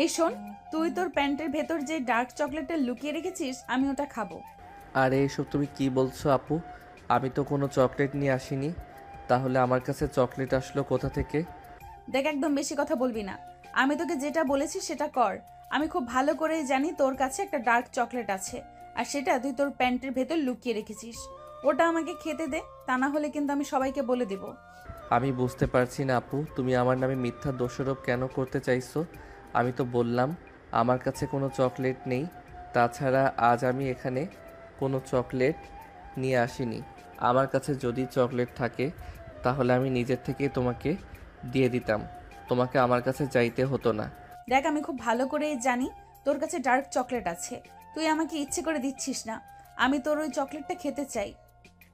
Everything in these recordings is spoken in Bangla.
এই শোন, তুই তোর প্যান্টের ভেতর যে ডার্ক চকলেটটা লুকিয়ে রেখেছিস আমি ওটা খাবো। আরে এসব তুমি কি বলছো আপু? আমি তো কোনো চকলেট নিয়ে আসিনি। তাহলে আমার কাছে চকলেট আসলো কোথা থেকে? দেখ, একদম বেশি কথা বলবি না। আমি তোকে যেটা বলেছি সেটা কর। আমি খুব ভালো করে জানি তোর কাছে একটা ডার্ক চকলেট আছে, আর সেটা তুই তোর প্যান্টের ভেতর লুকিয়ে রেখেছিস। ওটা আমাকে খেতে দে, তা না হলে কিন্তু আমি সবাইকে বলে দেব। আমি বুঝতে পারছি না আপু, তুমি আমার নামে মিথ্যা দোষারোপ কেন করতে চাইছো? আমি তো বললাম আমার কাছে কোনো চকলেট নেই। তাছাড়া আজ আমি এখানে কোনো চকলেট নিয়ে আসিনি। আমার কাছে যদি চকলেট থাকে তাহলে আমি নিজের থেকেই তোমাকে দিয়ে দিতাম। তোমাকে আমার কাছে চাইতে হতো না। দেখ, আমি খুব ভালো করেই জানি তোর কাছে ডার্ক চকলেট আছে। তুই আমাকে ইচ্ছে করে দিচ্ছিস না। আমি তোর ওই চকলেটটা খেতে চাই।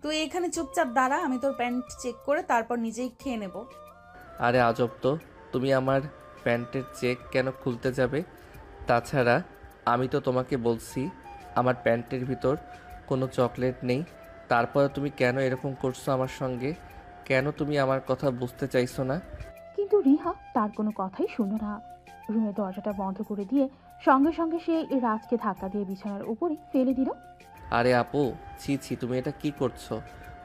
তুই এখানে চুপচাপ দাঁড়া, আমি তোর প্যান্ট চেক করে তারপর নিজেই খেয়ে নেব। আরে আজব তো, তুমি আমার প্যান্টের চেক কেন খুলতে যাবে? তাছাড়া আমি তো তোমাকে বলছি আমার প্যান্টের ভিতর কোনো চকলেট নেই। তারপরে তুমি কেন এরকম করছো আমার সঙ্গে? কেন তুমি আমার কথা বুঝতে চাইছো না? কিন্তু রিহা তার কোনো কথাই শুনল না। রুমের দরজাটা বন্ধ করে দিয়ে সঙ্গে সঙ্গে সে রাজকে ধাক্কা দিয়ে বিছানার উপরে ফেলে দিল। আরে আপু, ছি ছি, তুমি এটা কি করছো?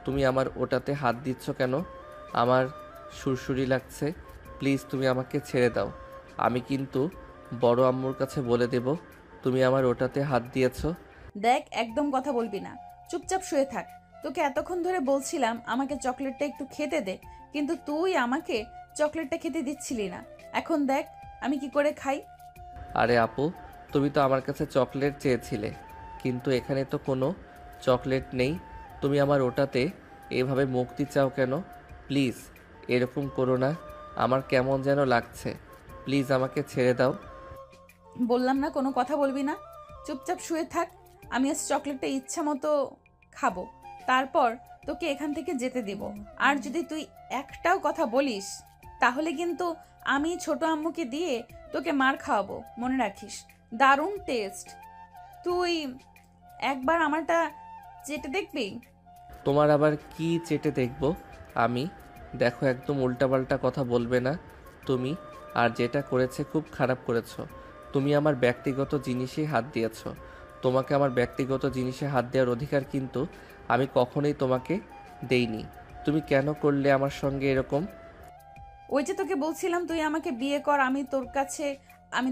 তুমি আমার ওটাতে হাত দিচ্ছ কেন? আমার সুরসুরি লাগছে। প্লিজ তুমি আমাকে ছেড়ে দাও। আমি কিন্তু বড় আম্মুর কাছে বলে দেব তুমি আমার ওটাতে হাত দিয়েছো। দেখ, একদম কথা বলবি না। চুপচাপ শুয়ে থাক। তোকে এতক্ষণ ধরে বলছিলাম আমাকে চকলেটটা একটু খেতে দে, কিন্তু তুই আমাকে চকলেটটা খেতে দিচ্ছিলি না। এখন দেখ আমি কি করে খাই। আরে আপু, তুমি তো আমার কাছে চকলেট চেয়েছিলে, কিন্তু এখানে তো কোনো চকলেট নেই। তুমি আমার ওটাতে এভাবে মুক্তি চাও কেন? প্লিজ এরকম করো না, আমার কেমন যেন লাগছে। প্লিজ আমাকে ছেড়ে দাও। বললাম না কোনো কথা বলবি না। চুপচাপ শুয়ে থাক। আমি আজ চকলেটটা ইচ্ছা মতো খাবো, তারপর তোকে এখান থেকে যেতে দিব। আর যদি তুই একটাও কথা বলিস তাহলে কিন্তু আমি ছোট আম্মুকে দিয়ে তোকে মার খাওয়াবো, মনে রাখিস। দারুণ টেস্ট। তুই একবার আমারটা চেটে দেখবি। তোমার আবার কি চেটে দেখব আমি? দেখো, একদম উল্টাপাল্টা কথা বলবে না তুমি। আর যেটা করেছে খুব খারাপ করেছো। তুমি আমার ব্যক্তিগত জিনিসে হাত দিয়েছো। তোমাকে আমার ব্যক্তিগত জিনিসে হাত দেওয়ার অধিকার কিন্তু আমি কখনোই তোমাকে দেইনি। তুমি কেন করলে আমার সঙ্গে এরকম? ওই যে তোকে বলছিলাম তুই আমাকে বিয়ে কর, আমি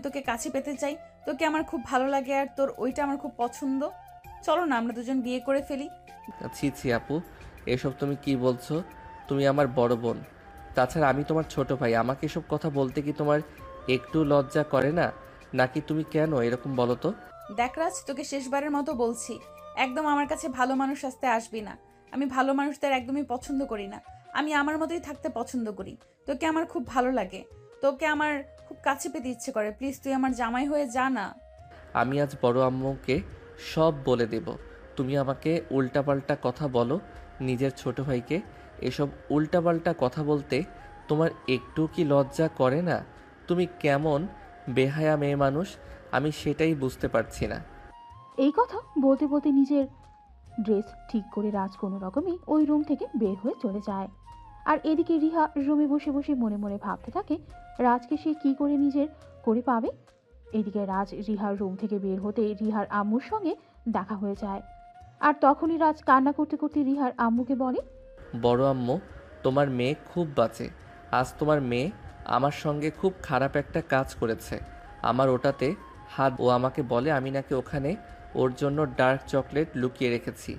তোকে কাছে পেতে চাই। তোকে আমার খুব ভালো লাগে আর তোর ওইটা আমার খুব পছন্দ। চলো না আমরা দুজন বিয়ে করে ফেলি। ছি ছি আপু, এসব তুমি কি বলছো? তুমি আমার বড় বোন। তাছাড়া আমি তোমার ছোট ভাই। আমাকে এসব কথা বলতে কি তোমার একটু লজ্জা করে না? নাকি তুমি কেন এরকম বলো তো? দেখ রাজ, তোকে শেষবারের মতো বলছি, একদম আমার কাছে ভালো মানুষ আসতে আসবি না। আমি ভালো মানুষদের একদমই পছন্দ করি না। আমি আমার মতোই থাকতে পছন্দ করি। তোকে আমার খুব ভালো লাগে। তোকে আমার খুব কাছে পেতে ইচ্ছে করে। প্লিজ তুই আমার জামাই হয়ে যা না। আমি আজ বড় আম্মুকে সব বলে দেব। তুমি আমাকে উল্টাপাল্টা কথা বলো নিজের ছোট ভাইকে। এসব উল্টাপাল্টা কথা বলতে তোমার একটু কি লজ্জা করে না? তুমি কেমন বেহায়া মেয়ে মানুষ, আমি সেটাই বুঝতে পারছি না। এই কথা বলতে বলতে নিজের ড্রেস ঠিক করে রাজ কোনো রকমে ওই রুম থেকে বের হয়ে চলে যায়। আর এদিকে রিহা রুমে বসে বসে মনে মনে ভাবতে থাকে রাজকে সে কি করে নিজের করে পাবে। এদিকে রাজ রিহার রুম থেকে বের হতে রিহার আম্মুর সঙ্গে দেখা হয়ে যায়। আর তখনই রাজ কান্না করতে করতে রিহার আম্মুকে বলে, বড় আম্মু, তোমার মেয়ে খুব বাজে। আজ তোমার মেয়ে আমার সঙ্গে খুব খারাপ একটা কাজ করেছে। আমার ওটাতে হাত, ও আমাকে বলে আমি নাকি ওখানে ওর জন্য ডার্ক চকলেট লুকিয়ে রেখেছি,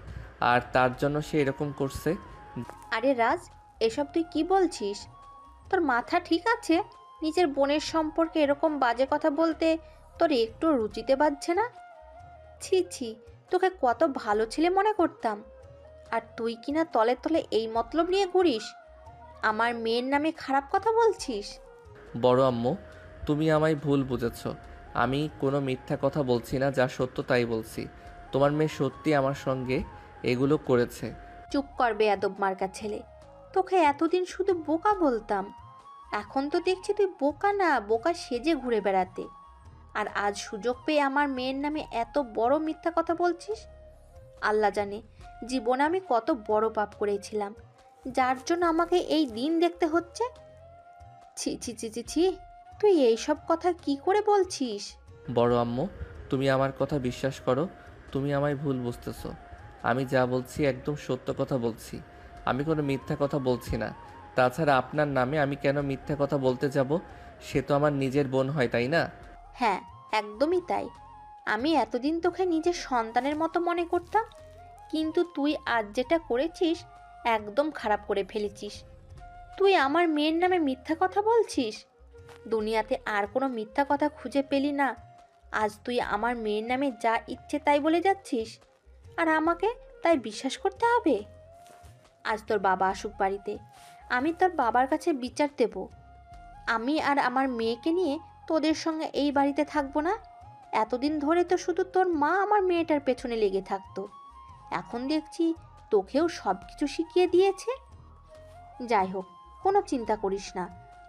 আর তার জন্য সে এরকম করছে। আরে রাজ, এসব তুই কি বলছিস? তোর মাথা ঠিক আছে? নিজের বোনের সম্পর্কে এরকম বাজে কথা বলতে তোর একটু রুচিতে বাজছে না? ছি ছি, তোকে কত ভালো ছেলে মনে করতাম, আর তুই কিনা তলে তলে এই মতলব নিয়ে ঘুরিস, আমার মেয়ের নামে খারাপ কথা বলছিস। বড় আম্মু, তুমি আমায় ভুল বুঝেছ। আমি কোনো মিথ্যা কথা বলছি না, যা সত্য তাই বলছি। তোমার মেয়ে সত্যি আমার সঙ্গে এগুলো করেছে। চুপ কর বেয়াদব মার্কা ছেলে, তোকে এতদিন শুধু বোকা বলতাম, এখন তো দেখছি তুই বোকা না বোকা সেজে ঘুরে বেড়াতে, আর আজ সুযোগ পেয়ে আমার মেয়ের নামে এত বড় মিথ্যা কথা বলছিস। আল্লাহ জানে জীবনে আমি কত বড় পাপ করেছিলাম, যার জন্য আমাকে এই দিন দেখতে হচ্ছে। ছি ছি ছি ছি ছি, তুই এইসব কথা কি করে বলছিস? বড় আম্মু, তুমি আমার কথা বিশ্বাস করো। তুমি আমায় ভুল বুঝতেছো। আমি যা বলছি একদম সত্য কথা বলছি। আমি কোনো মিথ্যা কথা বলছি না। তাছাড়া আপনার নামে আমি কেন মিথ্যা কথা বলতে যাব? সে তো আমার নিজের বোন হয়, তাই না? হ্যাঁ, একদমই তাই। আমি এতদিন তোকে নিজের সন্তানের মতো মনে করতাম, কিন্তু তুই আজ যেটা করেছিস একদম খারাপ করে ফেলেছিস। তুই আমার মেয়ের নামে মিথ্যা কথা বলছিস। দুনিয়াতে আর কোনো মিথ্যা কথা খুঁজে পেলি না। আজ তুই আমার মেয়ের নামে যা ইচ্ছে তাই বলে যাচ্ছিস, আর আমাকে তাই বিশ্বাস করতে হবে? আজ তোর বাবা আসুক বাড়িতে, আমি তোর বাবার কাছে বিচার দেব। আমি আর আমার মেয়েকে নিয়ে তোদের সঙ্গে এই বাড়িতে থাকবো না। এতদিন ধরে তো শুধু তোর মা আমার মেয়েটার পেছনে লেগে থাকতো, এখন দেখছি তোকেও সব কিছু শিখিয়ে দিয়েছে। যাই হোক, কোনো চিন্তা করিস না,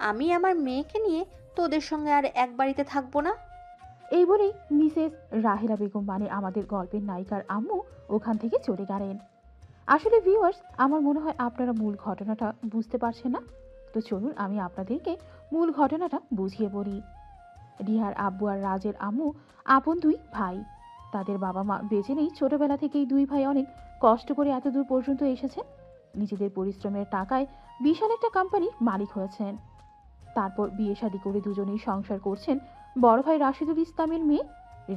আমি আমার মেয়েকে নিয়ে তোদের সঙ্গে আর এক বাড়িতে থাকবো না। এই বলেই মিসেস রাহেলা বেগম মানে আমাদের গল্পের নায়িকার আম্মু ওখান থেকে চলে গেলেন। আসলে ভিউয়ার্স, আমার মনে হয় আপনারা মূল ঘটনাটা বুঝতে পারছেন না। তো চলুন আমি আপনাদেরকে মূল ঘটনাটা বুঝিয়ে বলি। রিহার আব্বু আর রাজের আম্মু আপন দুই ভাই। তাদের বাবা মা বেঁচে নেই। ছোটবেলা থেকেই দুই ভাই অনেক কষ্ট করে এত দূর পর্যন্ত এসেছে। নিজেদের পরিশ্রমের টাকায় বিশাল একটা কোম্পানির মালিক হয়েছেন। তারপর বিয়ে শাদী করে দুজনেই সংসার করছেন। বড় ভাই রাশিদুল ইসলামের মেয়ে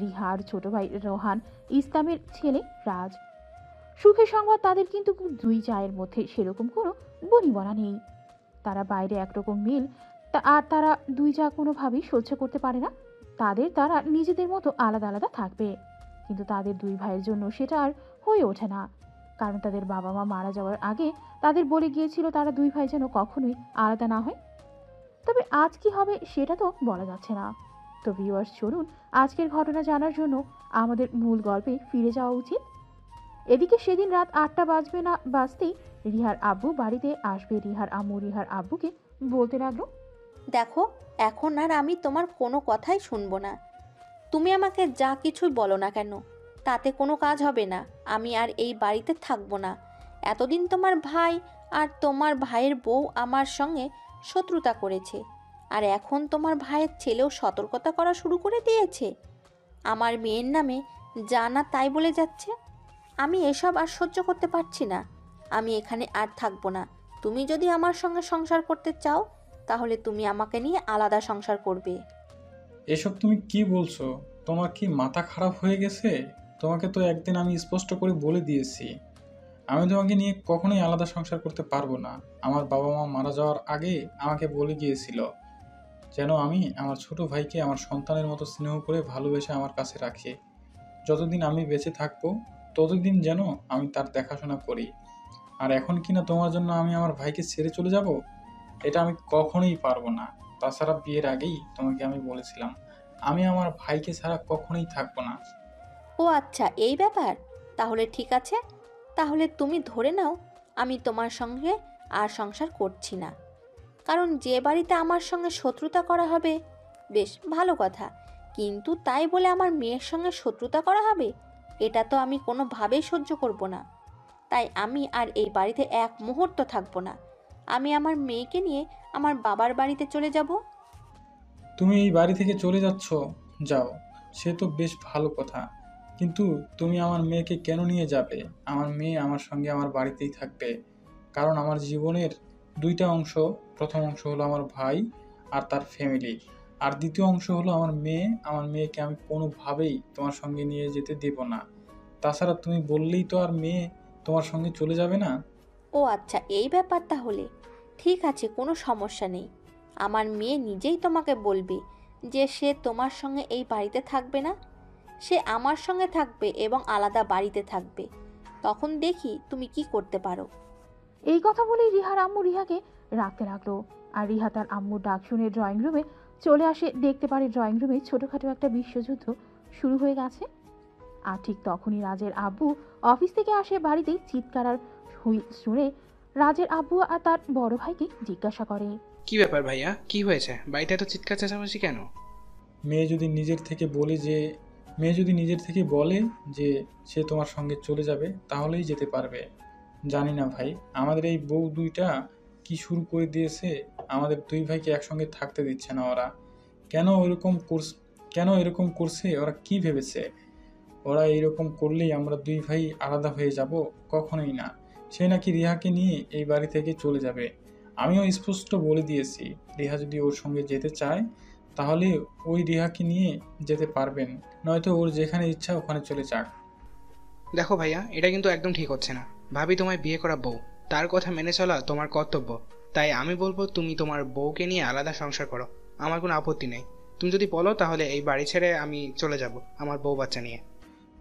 রিহা আর ছোট ভাই রোহান ইসলামের ছেলে রাজ। সুখের সংবাদ তাদের, কিন্তু দুই জায়ের মধ্যে সেরকম কোনো বনিবনা নেই। তারা বাইরে একরকম মিল, আর তারা দুই যা কোনোভাবেই সহ্য করতে পারে না তারা নিজেদের মতো আলাদা আলাদা থাকবে। কিন্তু তাদের দুই ভাইয়ের জন্য সেটা আর হয়ে ওঠে না, কারণ তাদের বাবা মা মারা যাওয়ার আগে তাদের বলে গিয়েছিল তারা দুই ভাই যেন কখনোই আলাদা না হয়। তবে আজ কি হবে সেটা তো বলা যাচ্ছে না। তো ভিউয়ার্স, চলুন আজকের ঘটনা জানার জন্য আমাদের মূল গল্পে ফিরে যাওয়া উচিত। এদিকে সেদিন রাত 8টা বাজবে না বাজতেই রিহার আব্বু বাড়িতে আসবে। রিহার আম্মু রিহার আব্বুকে বলতে লাগলো, দেখো, এখন আর আমি তোমার কোনো কথাই শুনবো না। তুমি আমাকে যা কিছুই বলো না কেন, তাতে কোনো কাজ হবে না। আমি আর এই বাড়িতে থাকবো না। এতদিন তোমার ভাই আর তোমার ভাইয়ের বউ আমার সঙ্গে শত্রুতা করেছে, আর এখন তোমার ভাইয়ের ছেলেও সতর্কতা করা শুরু করে দিয়েছে। আমার মেয়ের নামে যা না তাই বলে যাচ্ছে। আমি এসব আর সহ্য করতে পারছি না। আমি এখানে আর থাকবো না। তুমি যদি আমার সঙ্গে সংসার করতে চাও, তাহলে তুমি আমাকে নিয়ে আলাদা সংসার করবে। এসব তুমি কি বলছো? তোমার কি মাথা খারাপ হয়ে গেছে? তোমাকে তো একদিন আমি স্পষ্ট করে বলে দিয়েছি, আমি তোমাকে নিয়ে কখনোই আলাদা সংসার করতে পারবো না। আমার বাবা মা মারা যাওয়ার আগে আমাকে বলে গিয়েছিল যেন আমি আমার ছোট ভাইকে আমার সন্তানের মতো স্নেহ করে ভালোবেসে আমার কাছে রাখি। যতদিন আমি বেঁচে থাকবো ততদিন যেন আমি তার দেখাশোনা করি। আর এখন কিনা তোমার জন্য আমি আমার ভাইকে ছেড়ে চলে যাব? এটা আমি কখনোই পারবো না। তাছাড়া বিয়ের আগেই তোমাকে আমি বলেছিলাম আমি আমার ভাইকে ছাড়া কখনোই থাকবো না। ও আচ্ছা, এই ব্যাপার। তাহলে ঠিক আছে, তাহলে তুমি ধরে নাও আমি তোমার সঙ্গে আর সংসার করছি না। কারণ যে বাড়িতে আমার সঙ্গে শত্রুতা করা হবে, বেশ ভালো কথা, কিন্তু তাই বলে আমার মেয়ের সঙ্গে শত্রুতা করা হবে, এটা তো আমি কোনোভাবেই সহ্য করব না। তাই আমি আর এই বাড়িতে এক মুহূর্ত থাকবো না। আমি আমার মেয়েকে নিয়ে আমার বাবার বাড়িতে চলে যাব। তুমি এই বাড়ি থেকে চলে যাচ্ছ? যাও, সে তো বেশ ভালো কথা, কিন্তু তুমি আমার মেয়েকে কেন নিয়ে যাবে? আমার মেয়ে আমার সঙ্গে আমার বাড়িতেই থাকবে, কারণ আমার জীবনের দুইটা অংশ। প্রথম অংশ হলো আমার ভাই আর তার ফ্যামিলি, আর দ্বিতীয় অংশ হলো আমার মেয়ে। আমার মেয়েকে আমি কোনোভাবেই তোমার সঙ্গে নিয়ে যেতে দেব না। তাছাড়া তুমি বললেই তো আর মেয়ে তোমার সঙ্গে চলে যাবে না। ও আচ্ছা, এই ব্যাপার তাহলে। ঠিক আছে, কোনো সমস্যা নেই। আমার মেয়ে নিজেই তোমাকে বলবে যে সে তোমার সঙ্গে এই বাড়িতে থাকবে না, সে আমার সঙ্গে থাকবে এবং আলাদা বাড়িতে থাকবে। তখন দেখি তুমি কি করতে পারো। এই কথা বলেই রিহার আম্মু রিহাকে রাখতে লাগলো। আর রিহা তার আম্মুর ডাক শুনে ড্রয়িং রুমে চলে আসে। দেখতে পারে ড্রয়িং রুমে ছোটখাটো একটা বিশ্বযুদ্ধ শুরু হয়ে গেছে। আর ঠিক তখনই রাজের আব্বু অফিস থেকে আসে। বাড়িতেই চিৎকার আর হুইল শুনে রাজের আব্বু আর তার বড় ভাইকে জিজ্ঞাসা করে, কি ব্যাপার ভাইয়া, কি হয়েছে? বাড়িতে এত চিৎকার চেঁচামেচি কেন? মেয়ে যদি নিজের থেকে বলে যে সে তোমার সঙ্গে চলে যাবে, তাহলেই যেতে পারবে। জানি না ভাই, আমাদের এই বউ দুইটা কি শুরু করে দিয়েছে। আমাদের দুই ভাইকে একসঙ্গে থাকতে দিচ্ছে না ওরা। কেন এরকম করছে? ওরা কি ভেবেছে? ওরা এরকম করলেই আমরা দুই ভাই আলাদা হয়ে যাব? কখনোই না। সে নাকি রিহাকে নিয়ে এই বাড়ি থেকে চলে যাবে। আমিও স্পষ্ট বলে দিয়েছি, রিহা যদি ওর সঙ্গে যেতে চায় তাহলে ওই রিহাকে নিয়ে যেতে পারবেন, নয়তো ওর যেখানে ইচ্ছা ওখানে চলে যাক। দেখো ভাইয়া, এটা কিন্তু একদম ঠিক হচ্ছে না। ভাবি তোমায় বিয়ে করা বউ, তার কথা মেনে চলা তোমার কর্তব্য। তাই আমি বলবো তুমি তোমার বউকে নিয়ে আলাদা সংসার করো, আমার কোনো আপত্তি নেই। তুমি যদি বলো তাহলে এই বাড়ি ছেড়ে আমি চলে যাব আমার বউ বাচ্চা নিয়ে।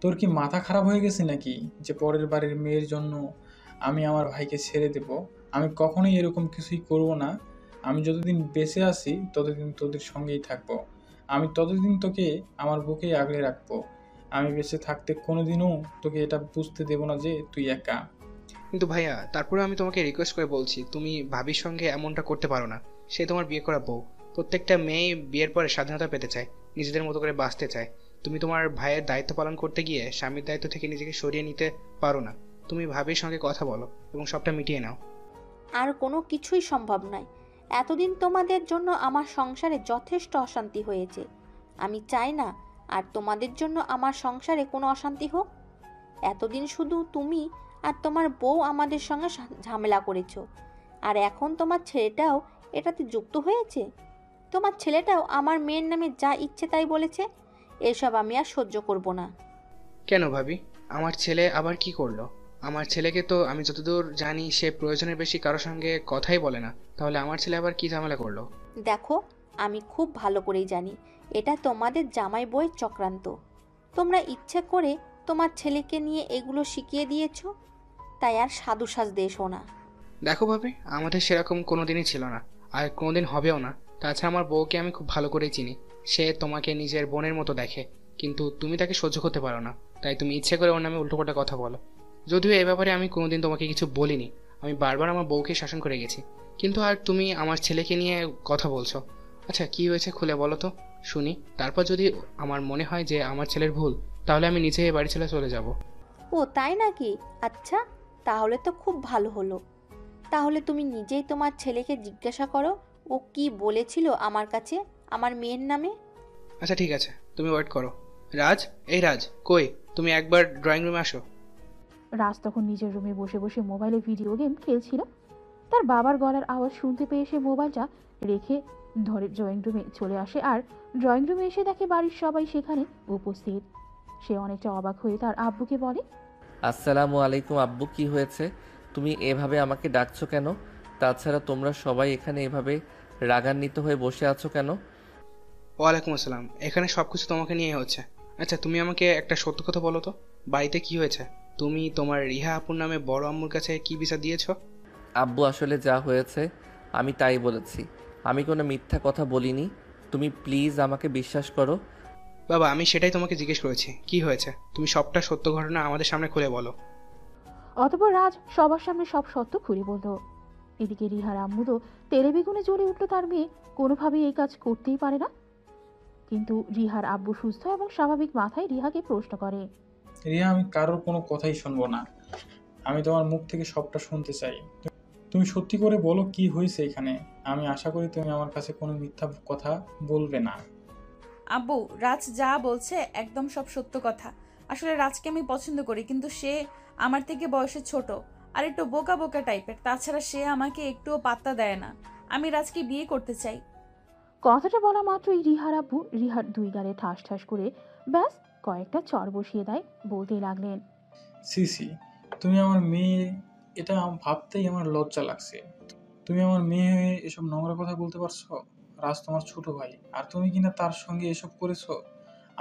তোর কি মাথা খারাপ হয়ে গেছে নাকি যে পরের বাড়ির মেয়ের জন্য আমি আমার ভাইকে ছেড়ে দেব? আমি কখনোই এরকম কিছুই করব না। আমি যতদিন বেঁচে আছি ততদিন তোদের সঙ্গেই থাকবো। আমি ততদিন তোকে আমার বুকেই আগলে রাখবো। আমি বেঁচে থাকতে কোনোদিনও তোকে এটা বুঝতে দেব না যে তুই একা। কিন্তু ভাইয়া, তারপরে আমি তোমাকে রিকোয়েস্ট করে বলছি, তুমি ভাবির সঙ্গে এমনটা করতে পারো না। সে তোমার বিয়ে করা বউ। প্রত্যেকটা মেয়ে বিয়ের পরে স্বাধীনতা পেতে চায়, নিজেদের মতো করে বাঁচতে চায়। তুমি তোমার ভাইয়ের দায়িত্ব পালন করতে গিয়ে স্বামীর দায়িত্ব থেকে নিজেকে সরিয়ে নিতে পারো না। তুমি ভাবির সঙ্গে কথা বলো এবং সবটা মিটিয়ে নাও। আর কোনো কিছুই সম্ভব নয়। এতদিন তোমাদের জন্য আমার সংসারে যথেষ্ট অশান্তি হয়েছে। আমি চাই না আর তোমাদের জন্য আমার সংসারে কোনো অশান্তি হোক। এতদিন শুধু তুমি আর তোমার বউ আমাদের সঙ্গে ঝামেলা করেছো, আর এখন তোমার ছেলেটাও এটাতে যুক্ত হয়েছে। তোমার ছেলেটাও আমার মেয়ের নামে যা ইচ্ছে তাই বলেছে। এসব আমি আর সহ্য করব না। কেন ভাবি, আমার ছেলে আবার কি করলো? আমার ছেলেকে তো আমি যতদূর জানি সে প্রয়োজনের বেশি কারোর সঙ্গে কথাই বলে না। তাহলে আমার ছেলে আবার কি ঝামেলা করলো? দেখো, আমি খুব ভালো করেই জানি এটা তোমাদের জামাই বউয়ের চক্রান্ত। তোমরা ইচ্ছে করে তোমার ছেলেকে নিয়ে এগুলো শিখিয়ে দিয়েছো, তাই আর সাধু সাজতে এসো না। দেখো ভাবি, আমাদের সেরকম কোনোদিনই ছিল না, আর কোনোদিন হবেও না। তাছাড়া আমার বউকে আমি খুব ভালো করেই চিনি। সে তোমাকে নিজের বোনের মতো দেখে, কিন্তু তুমি তাকে সহ্য করতে পারো না। তাই তুমি ইচ্ছে করে ওর নামে উল্টোপাল্টা কথা বলো। যদিও এ ব্যাপারে আমি কোনোদিন তোমাকে কিছু বলিনি, আমি বারবার আমার বউকে শাসন করে গেছি। কিন্তু আর তুমি আমার ছেলেকে নিয়ে কথা বলছো। আচ্ছা, কি হয়েছে খুলে বলো তো শুনি। তারপর যদি আমার মনে হয় যে আমার ছেলের ভুল, তাহলে আমি নিজে এই বাড়ি ছেড়ে চলে যাব। ও তাই নাকি? আচ্ছা, তাহলে তো খুব ভালো হলো। তাহলে তুমি নিজেই তোমার ছেলেকে জিজ্ঞাসা করো ও কি বলেছিল আমার কাছে আমার মেয়ের নামে। আচ্ছা ঠিক আছে, তুমি ওয়েট করো। রাজ, এই রাজ, কই তুমি? একবার ড্রয়িং রুমে আসো। রাজ তখন নিজের রুমে বসে বসে মোবাইলে ভিডিও গেম খেলছিল। তার বাবার গলার আওয়াজ শুনতে পেয়ে সে মোবাইলটা রেখে ধরে ড্রয়িং রুমে চলে আসে, আর ড্রয়িং রুমে এসে দেখে বাড়ির সবাই সেখানে উপস্থিত। সে অনেকটা অবাক হয়ে তার আব্বুকে বলে, আসসালামু আলাইকুম আব্বু, কি হয়েছে? তুমি এভাবে আমাকে ডাকছো কেন? তাছাড়া তোমরা সবাই এখানে এভাবে রাগান্বিত হয়ে বসে আছো কেন? ওয়ালাইকুম আসসালাম। এখানে সব কিছু তোমাকে নিয়ে হচ্ছে। আচ্ছা, তুমি আমাকে একটা সত্য কথা বলো তো, বাড়িতে কি হয়েছে? তুমি তোমার রিহা আপুর নামে বড় আম্মুর কাছে কি বিচার দিয়েছো? আব্বু, আসলে যা হয়েছে আমি তাই বলেছি। আমি কোনো মিথ্যা কথা বলিনি। তুমি প্লিজ আমাকে বিশ্বাস করো। বাবা, আমি সেটাই তোমাকে জিজ্ঞেস করেছি, কি হয়েছে? তুমি সবটা সত্য ঘটনা আমাদের সামনে খুলে বলো। অতঃপর রাজ সবার সামনে সব সত্য খুলে বলল। এদিকে রিহার আম্মু তো তেলে বেগুনে জ্বলে উঠল। তার মেয়ে কোনোভাবেই এই কাজ করতেই পারে না। কিন্তু রিহার আব্বু সুস্থ এবং স্বাভাবিক মাথায় রিহাকে প্রশ্ন করে, রিয়া, আমি কারোর কোনো কথাই শুনবো না। আমি তোমার মুখ থেকে সবটা শুনতে চাই। তুমি সত্যি করে বলো কি হয়েছে এখানে। আমি আশা করি তুমি আমার কাছে কোনো মিথ্যা কথা বলবে না। আব্বু, রাজ যা বলছে একদম সব সত্য কথা। আসলে রাজকে আমি পছন্দ করি, কিন্তু সে আমার থেকে বয়সে ছোট আর একটু বোকা বোকা টাইপের। তাছাড়া সে আমাকে একটুও পাত্তা দেয় না। আমি রাজকে বিয়ে করতে চাই। কথাটা বলা মাত্রই রিহার আব্বু রিহার দুই গালে ঠাস ঠাস করে ব্যাস কয়েকটা চড় বসিয়ে দেয়। বলতেই লাগলেন, সিসি, তুমি আমার মেয়ে, এটা ভাবতেই আমার লজ্জা লাগছে। তুমি আমার মেয়ে হয়ে এসব নোংরা কথা বলতে পারছো? রাজ তোমার ছোট ভাই, আর তুমি কিনা তার সঙ্গে এসব করেছো।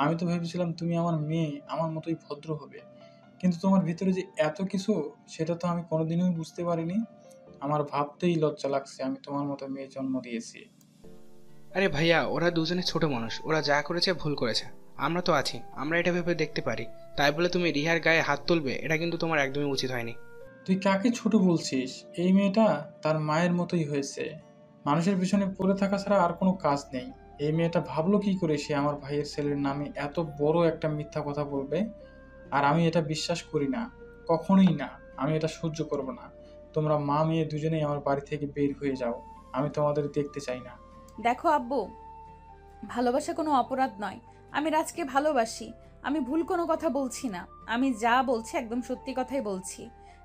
আমি তো ভেবেছিলাম তুমি আমার মেয়ে আমার মতোই ভদ্র হবে, কিন্তু তোমার ভিতরে যে এত কিছু সেটা তো আমি কোনোদিনই বুঝতে পারিনি। আমার ভাবতেই লজ্জা লাগছে আমি তোমার মতো মেয়ে জন্ম দিয়েছি। আরে ভাইয়া, ওরা দুজনে ছোট মানুষ, ওরা যা করেছে ভুল করেছে। আমরা তো আছি, আমরা এটা ভেবে দেখতে পারি। তাই বলে তুমি রিহার গায়ে হাত তুলবে, এটা কিন্তু তোমার একদমই উচিত হয়নি। তুই কাকে ছোট বলছিস? এই মেয়েটা তার মায়ের মতোই হয়েছে। মানুষের পিছনে পড়ে থাকা ছাড়া আর কোনো কাজ নেই। এই মেয়েটা ভাবলো কি করে সে আমার ভাইয়ের ছেলের নামে এত বড় একটা মিথ্যা কথা বলবে? আর আমি এটা বিশ্বাস করি না, কখনোই না। আমি এটা সহ্য করব না। তোমরা মা মেয়ে দুজনেই আমার বাড়ি থেকে বের হয়ে যাও। আমি তোমাদের দেখতে চাই না। দেখো আব্বু, ভালোবাসা কোনো অপরাধ নয়। আমি রাজকে ভালোবাসি। আমি ভুল কোনো কথা বলছি না। আমি যা বলছি একদম সত্যি কথাই বলছি।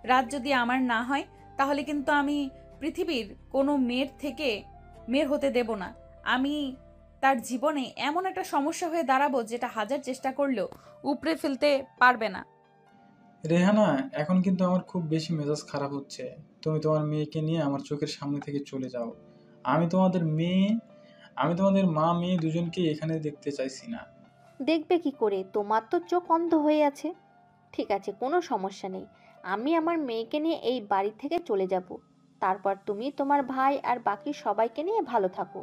রাজ যদি আমার না হয় তাহলে কিন্তু আমি পৃথিবীর কোনো মেয়ের হতে দেব না। আমি তার জীবনে এমন একটা সমস্যা হয়ে দাঁড়াবো যেটা হাজার চেষ্টা করলেও উপড়ে ফেলতে পারবে না। রেহানা, এখন কিন্তু আমার খুব বেশি মেজাজ খারাপ হচ্ছে। তুমি তোমার মেয়েকে নিয়ে আমার চোখের সামনে থেকে চলে যাও। আমি তোমাদের মেয়ে আমি তোমাদের মা মেয়ে দুজনকেই এখানে দেখতে চাইছি না। দেখবে কি করে? তোমার তো চোখ অন্ধ হয়ে আছে। ঠিক আছে, কোনো সমস্যা নেই। আমি আমার মেয়েকে নিয়ে এই বাড়ি থেকে চলে যাব। তারপর তুমি তোমার ভাই আর বাকি সবাইকে নিয়ে ভালো থাকো।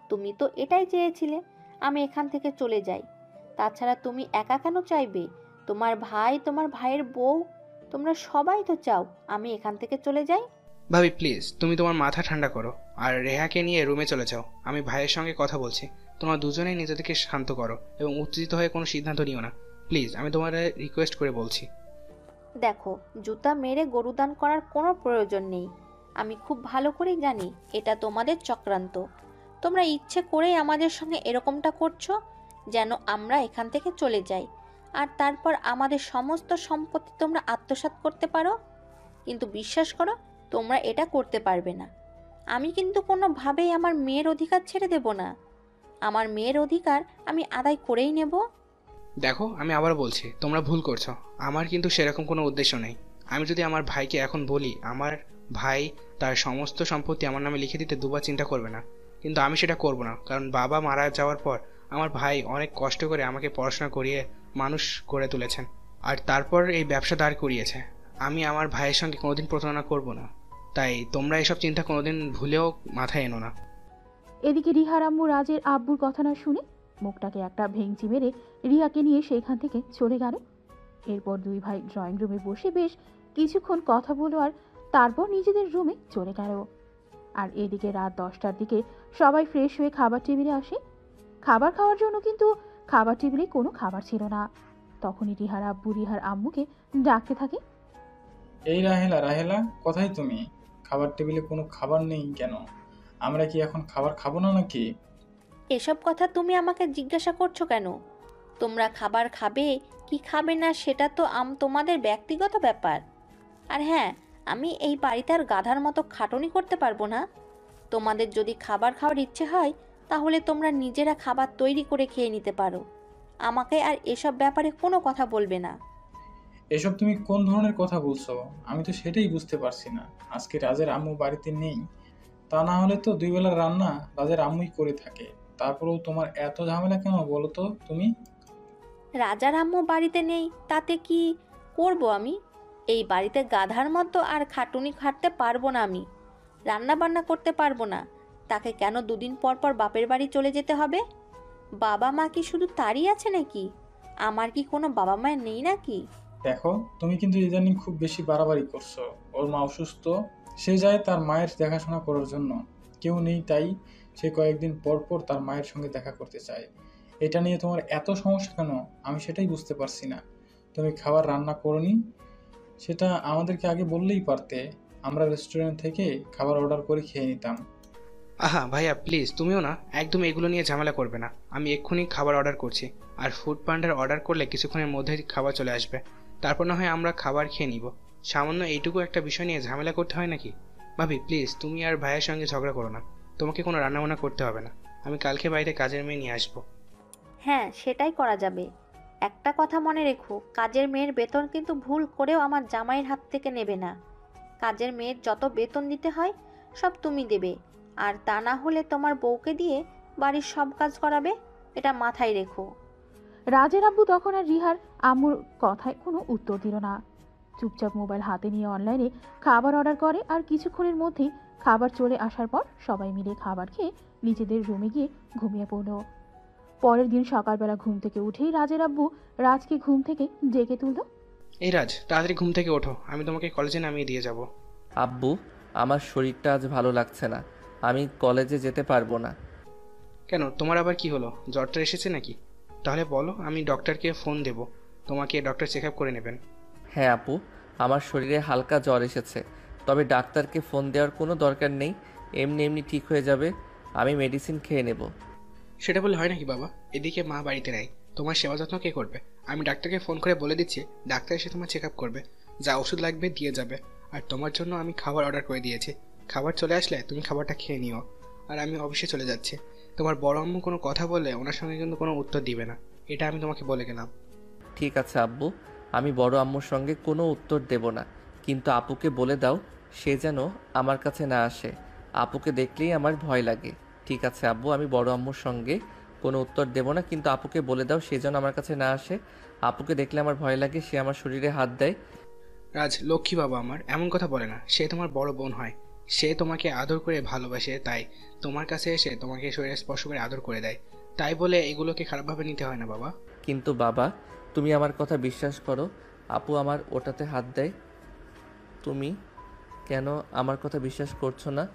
তুমি তো এটাই চেয়েছিলে আমি এখান থেকে চলে যাই। তাছাড়া তুমি একা কেন চাইবে? তোমার ভাই, তোমার ভাইয়ের বউ, তোমরা সবাই তো চাও আমি এখান থেকে চলে যাই। ভাবি প্লিজ, তুমি তোমার মাথা ঠান্ডা করো আর রেহাকে নিয়ে রুমে চলে যাও। আমি ভাইয়ের সঙ্গে কথা বলছি। তোমরা দুজনেই নিজেদেরকে শান্ত করো এবং উত্তেজিত হয়ে কোনো সিদ্ধান্ত নিও না। প্লিজ, আমি তোমার রিকোয়েস্ট করে বলছি। দেখো, জুতা মেরে গরুদান করার কোনো প্রয়োজন নেই। আমি খুব ভালো করেই জানি এটা তোমাদের চক্রান্ত। তোমরা ইচ্ছে করেই আমাদের সঙ্গে এরকমটা করছো যেন আমরা এখান থেকে চলে যাই, আর তারপর আমাদের সমস্ত সম্পত্তি তোমরা আত্মসাৎ করতে পারো। কিন্তু বিশ্বাস করো, তোমরা এটা করতে পারবে না। আমি কিন্তু কোনোভাবেই আমার মেয়ের অধিকার ছেড়ে দেব না। আমার মেয়ের অধিকার আমি আদায় করেই নেব। দেখো, আমি আবার বলছি, তোমরা ভুল করছো। আমার কিন্তু সেরকম কোনো উদ্দেশ্য নেই। আমি যদি আমার ভাইকে এখন বলি, আমার ভাই তার সমস্ত সম্পত্তি আমার নামে লিখে দিতে দুবার চিন্তা করবে না। কিন্তু আমি সেটা করব না, কারণ বাবা মারা যাওয়ার পর আমার ভাই অনেক কষ্ট করে আমাকে পড়াশোনা করিয়ে মানুষ করে তুলেছেন, আর তারপর এই ব্যবসা দাঁড় করিয়েছে। আমি আমার ভাইয়ের সঙ্গে কোনোদিন প্রতারণা করব না। তাই তোমরা এসব চিন্তা কোনোদিন ভুলেও মাথায় এনো না। এদিকে রিহার আম্মু রাজের আব্বুর কথা না শুনে মুখটাকে একটা ভেঙচি মেরে রিহাকে নিয়ে সেইখান থেকে চলে গেল। এরপর দুই ভাই ড্রয়িং রুমে বসে বেশ কিছুক্ষণ কথা বলল আর তারপর নিজেদের রুমে চলে গেল। আর এদিকে রাত 10টার দিকে সবাই ফ্রেশ হয়ে খাবার টেবিলে আসে খাবার খাওয়ার জন্য, কিন্তু খাবার টেবিলে কোনো খাবার ছিল না। তখনই রিহার আব্বু রিহার আম্মুকে ডাকতে থাকে। এই রাহেলা, রাহেলা, কোথায় তুমি? খাবার টেবিলে কোনো খাবার নেই কেন? আমরা কি এখন খাবার খাবো না নাকি? এসব কথা তুমি আমাকে জিজ্ঞাসা করছো কেন? তোমরা খাবার খাবে কি খাবে না সেটা তো তোমাদের ব্যক্তিগত ব্যাপার। আর হ্যাঁ, আমি এই বাড়িতে আর গাধার মতো খাটুনি করতে পারবো না। তোমাদের যদি খাবার খাওয়ার ইচ্ছে হয় তাহলে তোমরা নিজেরা খাবার তৈরি করে খেয়ে নিতে পারো। আমাকে আর এসব ব্যাপারে কোনো কথা বলবে না। এসব তুমি কোন ধরনের কথা বলছো? আমি তো সেটাই বুঝতে পারছি না। আজকে রাজের আম্মু বাড়িতে নেই, তা না হলে তো দুই বেলার রান্না রাজের আম্মুই করে থাকে। তারপরেও তোমার এত ঝামেলা কেন বলো তো তুমি? রাজার আম্মু বাড়িতে নেই তাতে কি করব আমি? এই বাড়িতে গাধার মতো আর খাটুনি খাটতে পারবো না আমি। রান্না বান্না করতে পারবো না। তাকে কেন দুদিন পর পর বাপের বাড়ি চলে যেতে হবে? বাবা মা কি শুধু তারই আছে নাকি? আমার কি কোনো বাবা মা নেই নাকি? দেখো, তুমি কিন্তু ইদানিং খুব বেশি বাড়াবাড়ি করছো। ওর মা অসুস্থ, সে যায় তার মায়ের দেখাশোনা করার জন্য। কেউ নেই তাই সে কয়েকদিন পর পর তার মায়ের সঙ্গে দেখা করতে চায়। এটা নিয়ে তোমার এত সমস্যা কেন আমি সেটাই বুঝতে পারছি না। তুমি খাবার রান্না করোনি, সেটা আমাদেরকে আগে বললেই পারতে। আমরা রেস্টুরেন্ট থেকে খাবার অর্ডার করে খেয়ে নিতাম। আহা ভাইয়া প্লিজ, তুমিও না একদম এগুলো নিয়ে ঝামেলা করবে না। আমি এক্ষুনি খাবার অর্ডার করছি, আর ফুড পান্ডার অর্ডার করলে কিছুক্ষণের মধ্যেই খাবার চলে আসবে। তারপর না হয় আমরা খাবার খেয়ে নিব। সামান্য এইটুকু একটা বিষয় নিয়ে ঝামেলা করতে হয় নাকি? ভাবি প্লিজ, তুমি আর ভাইয়ের সঙ্গে ঝগড়া করো না। তোমাকে কোনো রান্নাবান্না করতে হবে না। আমি কালকে বাড়িতে কাজের মেয়ে নিয়ে আসবো। হ্যাঁ, সেটাই করা যাবে। একটা কথা মনে রেখো, কাজের মেয়ের বেতন কিন্তু ভুল করেও আমার জামাইয়ের হাত থেকে নেবে না। কাজের মেয়ের যত বেতন দিতে হয় সব তুমি দেবে, আর তা না হলে তোমার বউকে দিয়ে বাড়ির সব কাজ করাবে। এটা মাথায় রেখো। রাজের আব্বু তখন আর রিহার আম্মুর কথায় কোনো উত্তর দিল না। চুপচাপ মোবাইল হাতে নিয়ে অনলাইনে খাবার অর্ডার করে, আর কিছুক্ষণের মধ্যেই খাবার চলে আসার পর সবাই মিলে খাবার খেয়ে নিজেদের রুমে গিয়ে ঘুমিয়ে পড়ল। পরের দিন সকালবেলা ঘুম থেকে উঠেই রাজের আব্বু রাজকে ঘুম থেকে ডেকে তুলল। এই রাজ, তাড়াতাড়ি ঘুম থেকে ওঠো, আমি তোমাকে কলেজে নামিয়ে দিয়ে যাব। আব্বু, আমার শরীরটা আজ ভালো লাগছে না, আমি কলেজে যেতে পারবো না। কেন, তোমার আবার কি হলো? জ্বরটা এসেছে নাকি? তাহলে বলো, আমি ডক্টরকে ফোন দেব, তোমাকে ডক্টর চেক আপ করে নেবেন। হ্যাঁ আপু, আমার শরীরে হালকা জ্বর এসেছে, তবে ডাক্তারকে ফোন দেওয়ার কোনো দরকার নেই, এমনি এমনি ঠিক হয়ে যাবে। আমি মেডিসিন খেয়ে নেব। সেটা বললে হয় নাকি বাবা? এদিকে মা বাড়িতে নেই, তোমার সেবা যত্ন কে করবে? আমি ডাক্তারকে ফোন করে বলে দিচ্ছি, ডাক্তার এসে তোমার চেক আপ করবে, যা ওষুধ লাগবে দিয়ে যাবে। আর তোমার জন্য আমি খাবার অর্ডার করে দিয়েছি, খাবার চলে আসলে তুমি খাবারটা খেয়ে নিও। আর আমি অফিসে চলে যাচ্ছি। তোমার বড় আম্মু কোনো কথা বললে ওনার সঙ্গে কিন্তু কোনো উত্তর দিবে না, এটা আমি তোমাকে বলে গেলাম। ঠিক আছে আব্বু, আমি বড় আম্মুর সঙ্গে কোনো উত্তর দেব না, কিন্তু আপুকে বলে দাও সে যেন আমার কাছে না আসে। আপুকে দেখলেই আমার ভয় লাগে। ঠিক আছে আব্বু, আমি বড় আম্মুর সঙ্গে কোনো উত্তর দেব না, কিন্তু আপুকে বলে দাও সে যেন আমার কাছে না আসে। আপুকে দেখলে আমার ভয় লাগে, সে আমার শরীরে হাত দেয়। রাজ লক্ষ্মী বাবা আমার এমন কথা বলে না, সে তোমার বড় বোন হয়, সে তোমাকে আদর করে ভালোবাসে, তাই তোমার কাছে এসে তোমাকে শরীরে স্পর্শ করে আদর করে দেয়। তাই বলে এগুলোকে খারাপভাবে নিতে হয় না বাবা। কিন্তু বাবা, তুমি আমার কথা বিশ্বাস করো, আপু আমার ওটাতে হাত দেয়, তুমি কেন আমার কথা বিশ্বাস করছো না?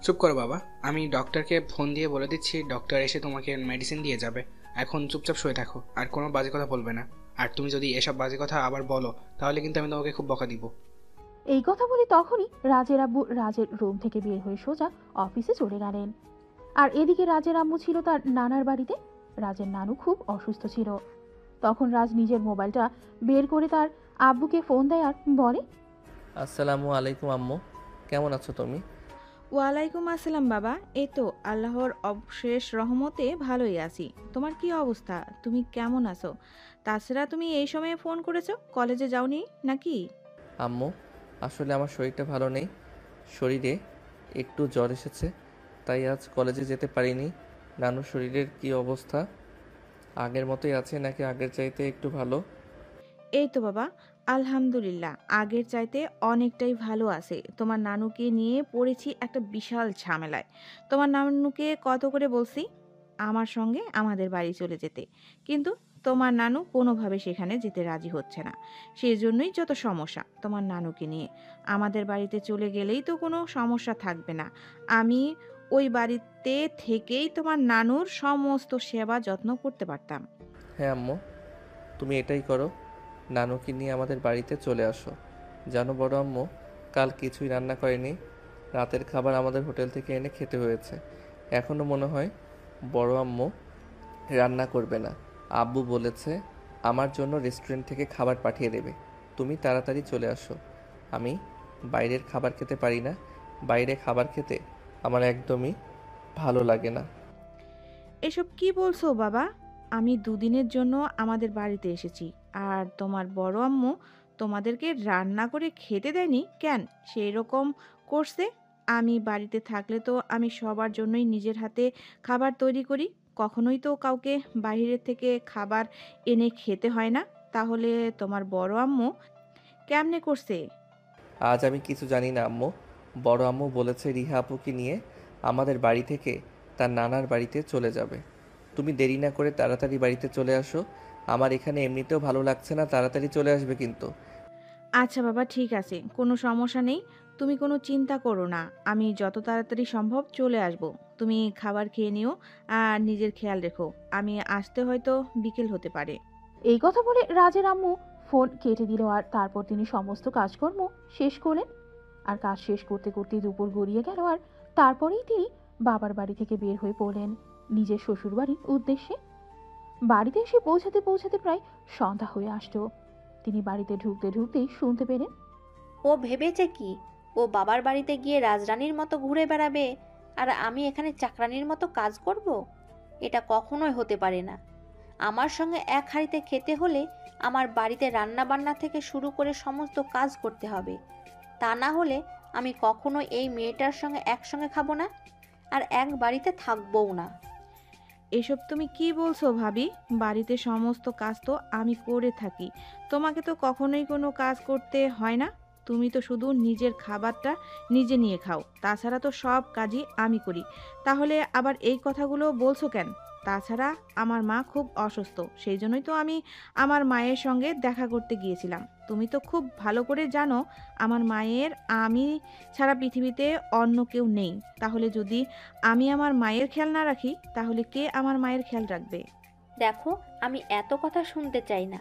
চুপ করো বাবা, আমি ডক্টরকে ফোন দিয়ে বলে দিচ্ছি, ডক্টর এসে তোমাকে মেডিসিন দিয়ে যাবে। এখন চুপচাপ শুয়ে থাকো, আর কোনো বাজে কথা বলবে না। আর তুমি যদি এসব বাজে কথা আবার বলো তাহলে কিন্তু আমি তোমাকে খুব বকা দিব। এই কথা বলে তখনই রাজের আব্বু রাজের রুম থেকে বের হয়ে সোজা অফিসে চলে গেলেন। আর এদিকে রাজের আম্মু ছিল তার নানার বাড়িতে। রাজের নানু খুব অসুস্থ ছিল। তখন রাজ নিজের মোবাইলটা বের করে তার আব্বুকে ফোন দেয় আর বলে, আসসালামু আলাইকুম আম্মু, কেমন আছো তুমি? ওয়ালাইকুম আসসালাম বাবা, এই তো আল্লাহর অশেষ রহমতে ভালোই আছি। তোমার কি অবস্থা? তুমি কেমন আছো? তাছাড়া তুমি এই সময়ে ফোন করেছো, কলেজে যাওনি নাকি? আম্মু, আসলে আমার শরীরটা ভালো নেই, শরীরে একটু জ্বর এসেছে, তাই আজ কলেজে যেতে পারিনি। নানুর শরীরের কি অবস্থা? আগের মতোই আছে নাকি আগের চাইতে একটু ভালো? এই তো বাবা, আলহামদুলিল্লাহ আগের চাইতে অনেকটাই ভালো আছে। তোমার নানুকে নিয়ে পড়েছি একটা বিশাল ঝামেলায়। তোমার নানুকে কত করে বলছি আমার সঙ্গে আমাদের বাড়ি চলে যেতে, কিন্তু তোমার নানু কোনোভাবে সেখানে যেতে রাজি হচ্ছে না। সেই জন্যই যত সমস্যা তোমার নানুকে নিয়ে। আমাদের বাড়িতে চলে গেলেই তো কোনো সমস্যা থাকবে না। আমি ওই বাড়িতে থেকেই তোমার নানুর সমস্ত সেবা যত্ন করতে পারতাম। হ্যাঁ আম্মু, তুমি এটাই করো, নানুকে নিয়ে আমাদের বাড়িতে চলে আসো। জানো বড় আম্মু, কাল কিছুই রান্না করেনি, রাতের খাবার আমাদের হোটেল থেকে এনে খেতে হয়েছে। এখনও মনে হয় বড় আম্মু রান্না করবে না। আব্বু বলেছে আমার জন্য রেস্টুরেন্ট থেকে খাবার পাঠিয়ে দেবে, তুমি তাড়াতাড়ি চলে আসো। আমি বাইরের খাবার খেতে পারি না, বাইরে খাবার খেতে আমার একদমই ভালো লাগে না। এসব কি বলছো বাবা? আমি দুদিনের জন্য আমাদের বাড়িতে এসেছি, আর তোমার বড় আম্মু তোমাদেরকে রান্না করে খেতে দেয়নি কেন? সেই রকম করছে। আমি বাড়িতে থাকলে তো আমি সবার জন্যই নিজের হাতে খাবার তৈরি করি, কখনোই তো কাউকে বাইরের থেকে খাবার এনে খেতে হয় না। তাহলে তোমার বড় আম্মু কেমনে করছে? আজ আমি কিছু জানি না আম্মু, বড় আম্মু বলেছে রিহা আপুকে নিয়ে আমাদের বাড়ি থেকে তার নানার বাড়িতে চলে যাবে। তুমি দেরি না করে তাড়াতাড়ি বাড়িতে চলে আসো, আমার এখানে এমনিতেও ভালো লাগছে না, তাড়াতাড়ি চলে আসবে কিন্তু। আচ্ছা বাবা, ঠিক আছে, কোনো সমস্যা নেই। তুমি কোনো চিন্তা করো না, আমি যত তাড়াতাড়ি সম্ভব চলে আসব। তুমি খাবার খেয়ে নিও আর নিজের খেয়াল রেখো। আমি আসতে হয়তো বিকেল হতে পারে। এই কথা বলে রাজের আম্মু ফোন কেটে দিল। আর তারপর তিনি সমস্ত কাজকর্ম শেষ করলেন। আর কাজ শেষ করতে করতে দুপুর গড়িয়ে গেল। আর তারপরেই তিনি বাবার বাড়ি থেকে বের হয়ে পড়লেন নিজের শ্বশুর বাড়ির উদ্দেশ্যে। বাড়িতে এসে পৌঁছাতে পৌঁছাতে প্রায় সন্ধ্যা হয়ে আসতো। তিনি বাড়িতে ঢুকতে ঢুকতেই শুনতে পেলেন, ও ভেবেছে কি ও বাবার বাড়িতে গিয়ে রাজরানীর মতো ঘুরে বেড়াবে আর আমি এখানে চাকরানির মতো কাজ করব? এটা কখনোই হতে পারে না। আমার সঙ্গে এক হাঁড়িতে খেতে হলে আমার বাড়িতে রান্না বান্না থেকে শুরু করে সমস্ত কাজ করতে হবে। তা না হলে আমি কখনো এই মেয়েটার সঙ্গে একসঙ্গে খাবো না, আর এক বাড়িতে থাকবও না। এসব তুমি কি বলছো ভাবি? বাড়িতে সমস্ত কাজ তো আমি করে থাকি, তোমাকে তো কখনোই কোনো কাজ করতে হয় না। তুমি তো শুধু নিজের খাবারটা নিজে নিয়ে খাও, তাছাড়া তো সব কাজই আমি করি। তাহলে আবার এই কথাগুলো বলছো কেন? তাছাড়া আমার মা খুব অসুস্থ, সেই জন্যই তো আমি আমার মায়ের সঙ্গে দেখা করতে গিয়েছিলাম। তুমি তো খুব ভালো করে জানো আমার মায়ের আমি ছাড়া পৃথিবীতে অন্য কেউ নেই। তাহলে যদি আমি আমার মায়ের খেয়াল না রাখি তাহলে কে আমার মায়ের খেয়াল রাখবে? দেখো, আমি এত কথা শুনতে চাই না।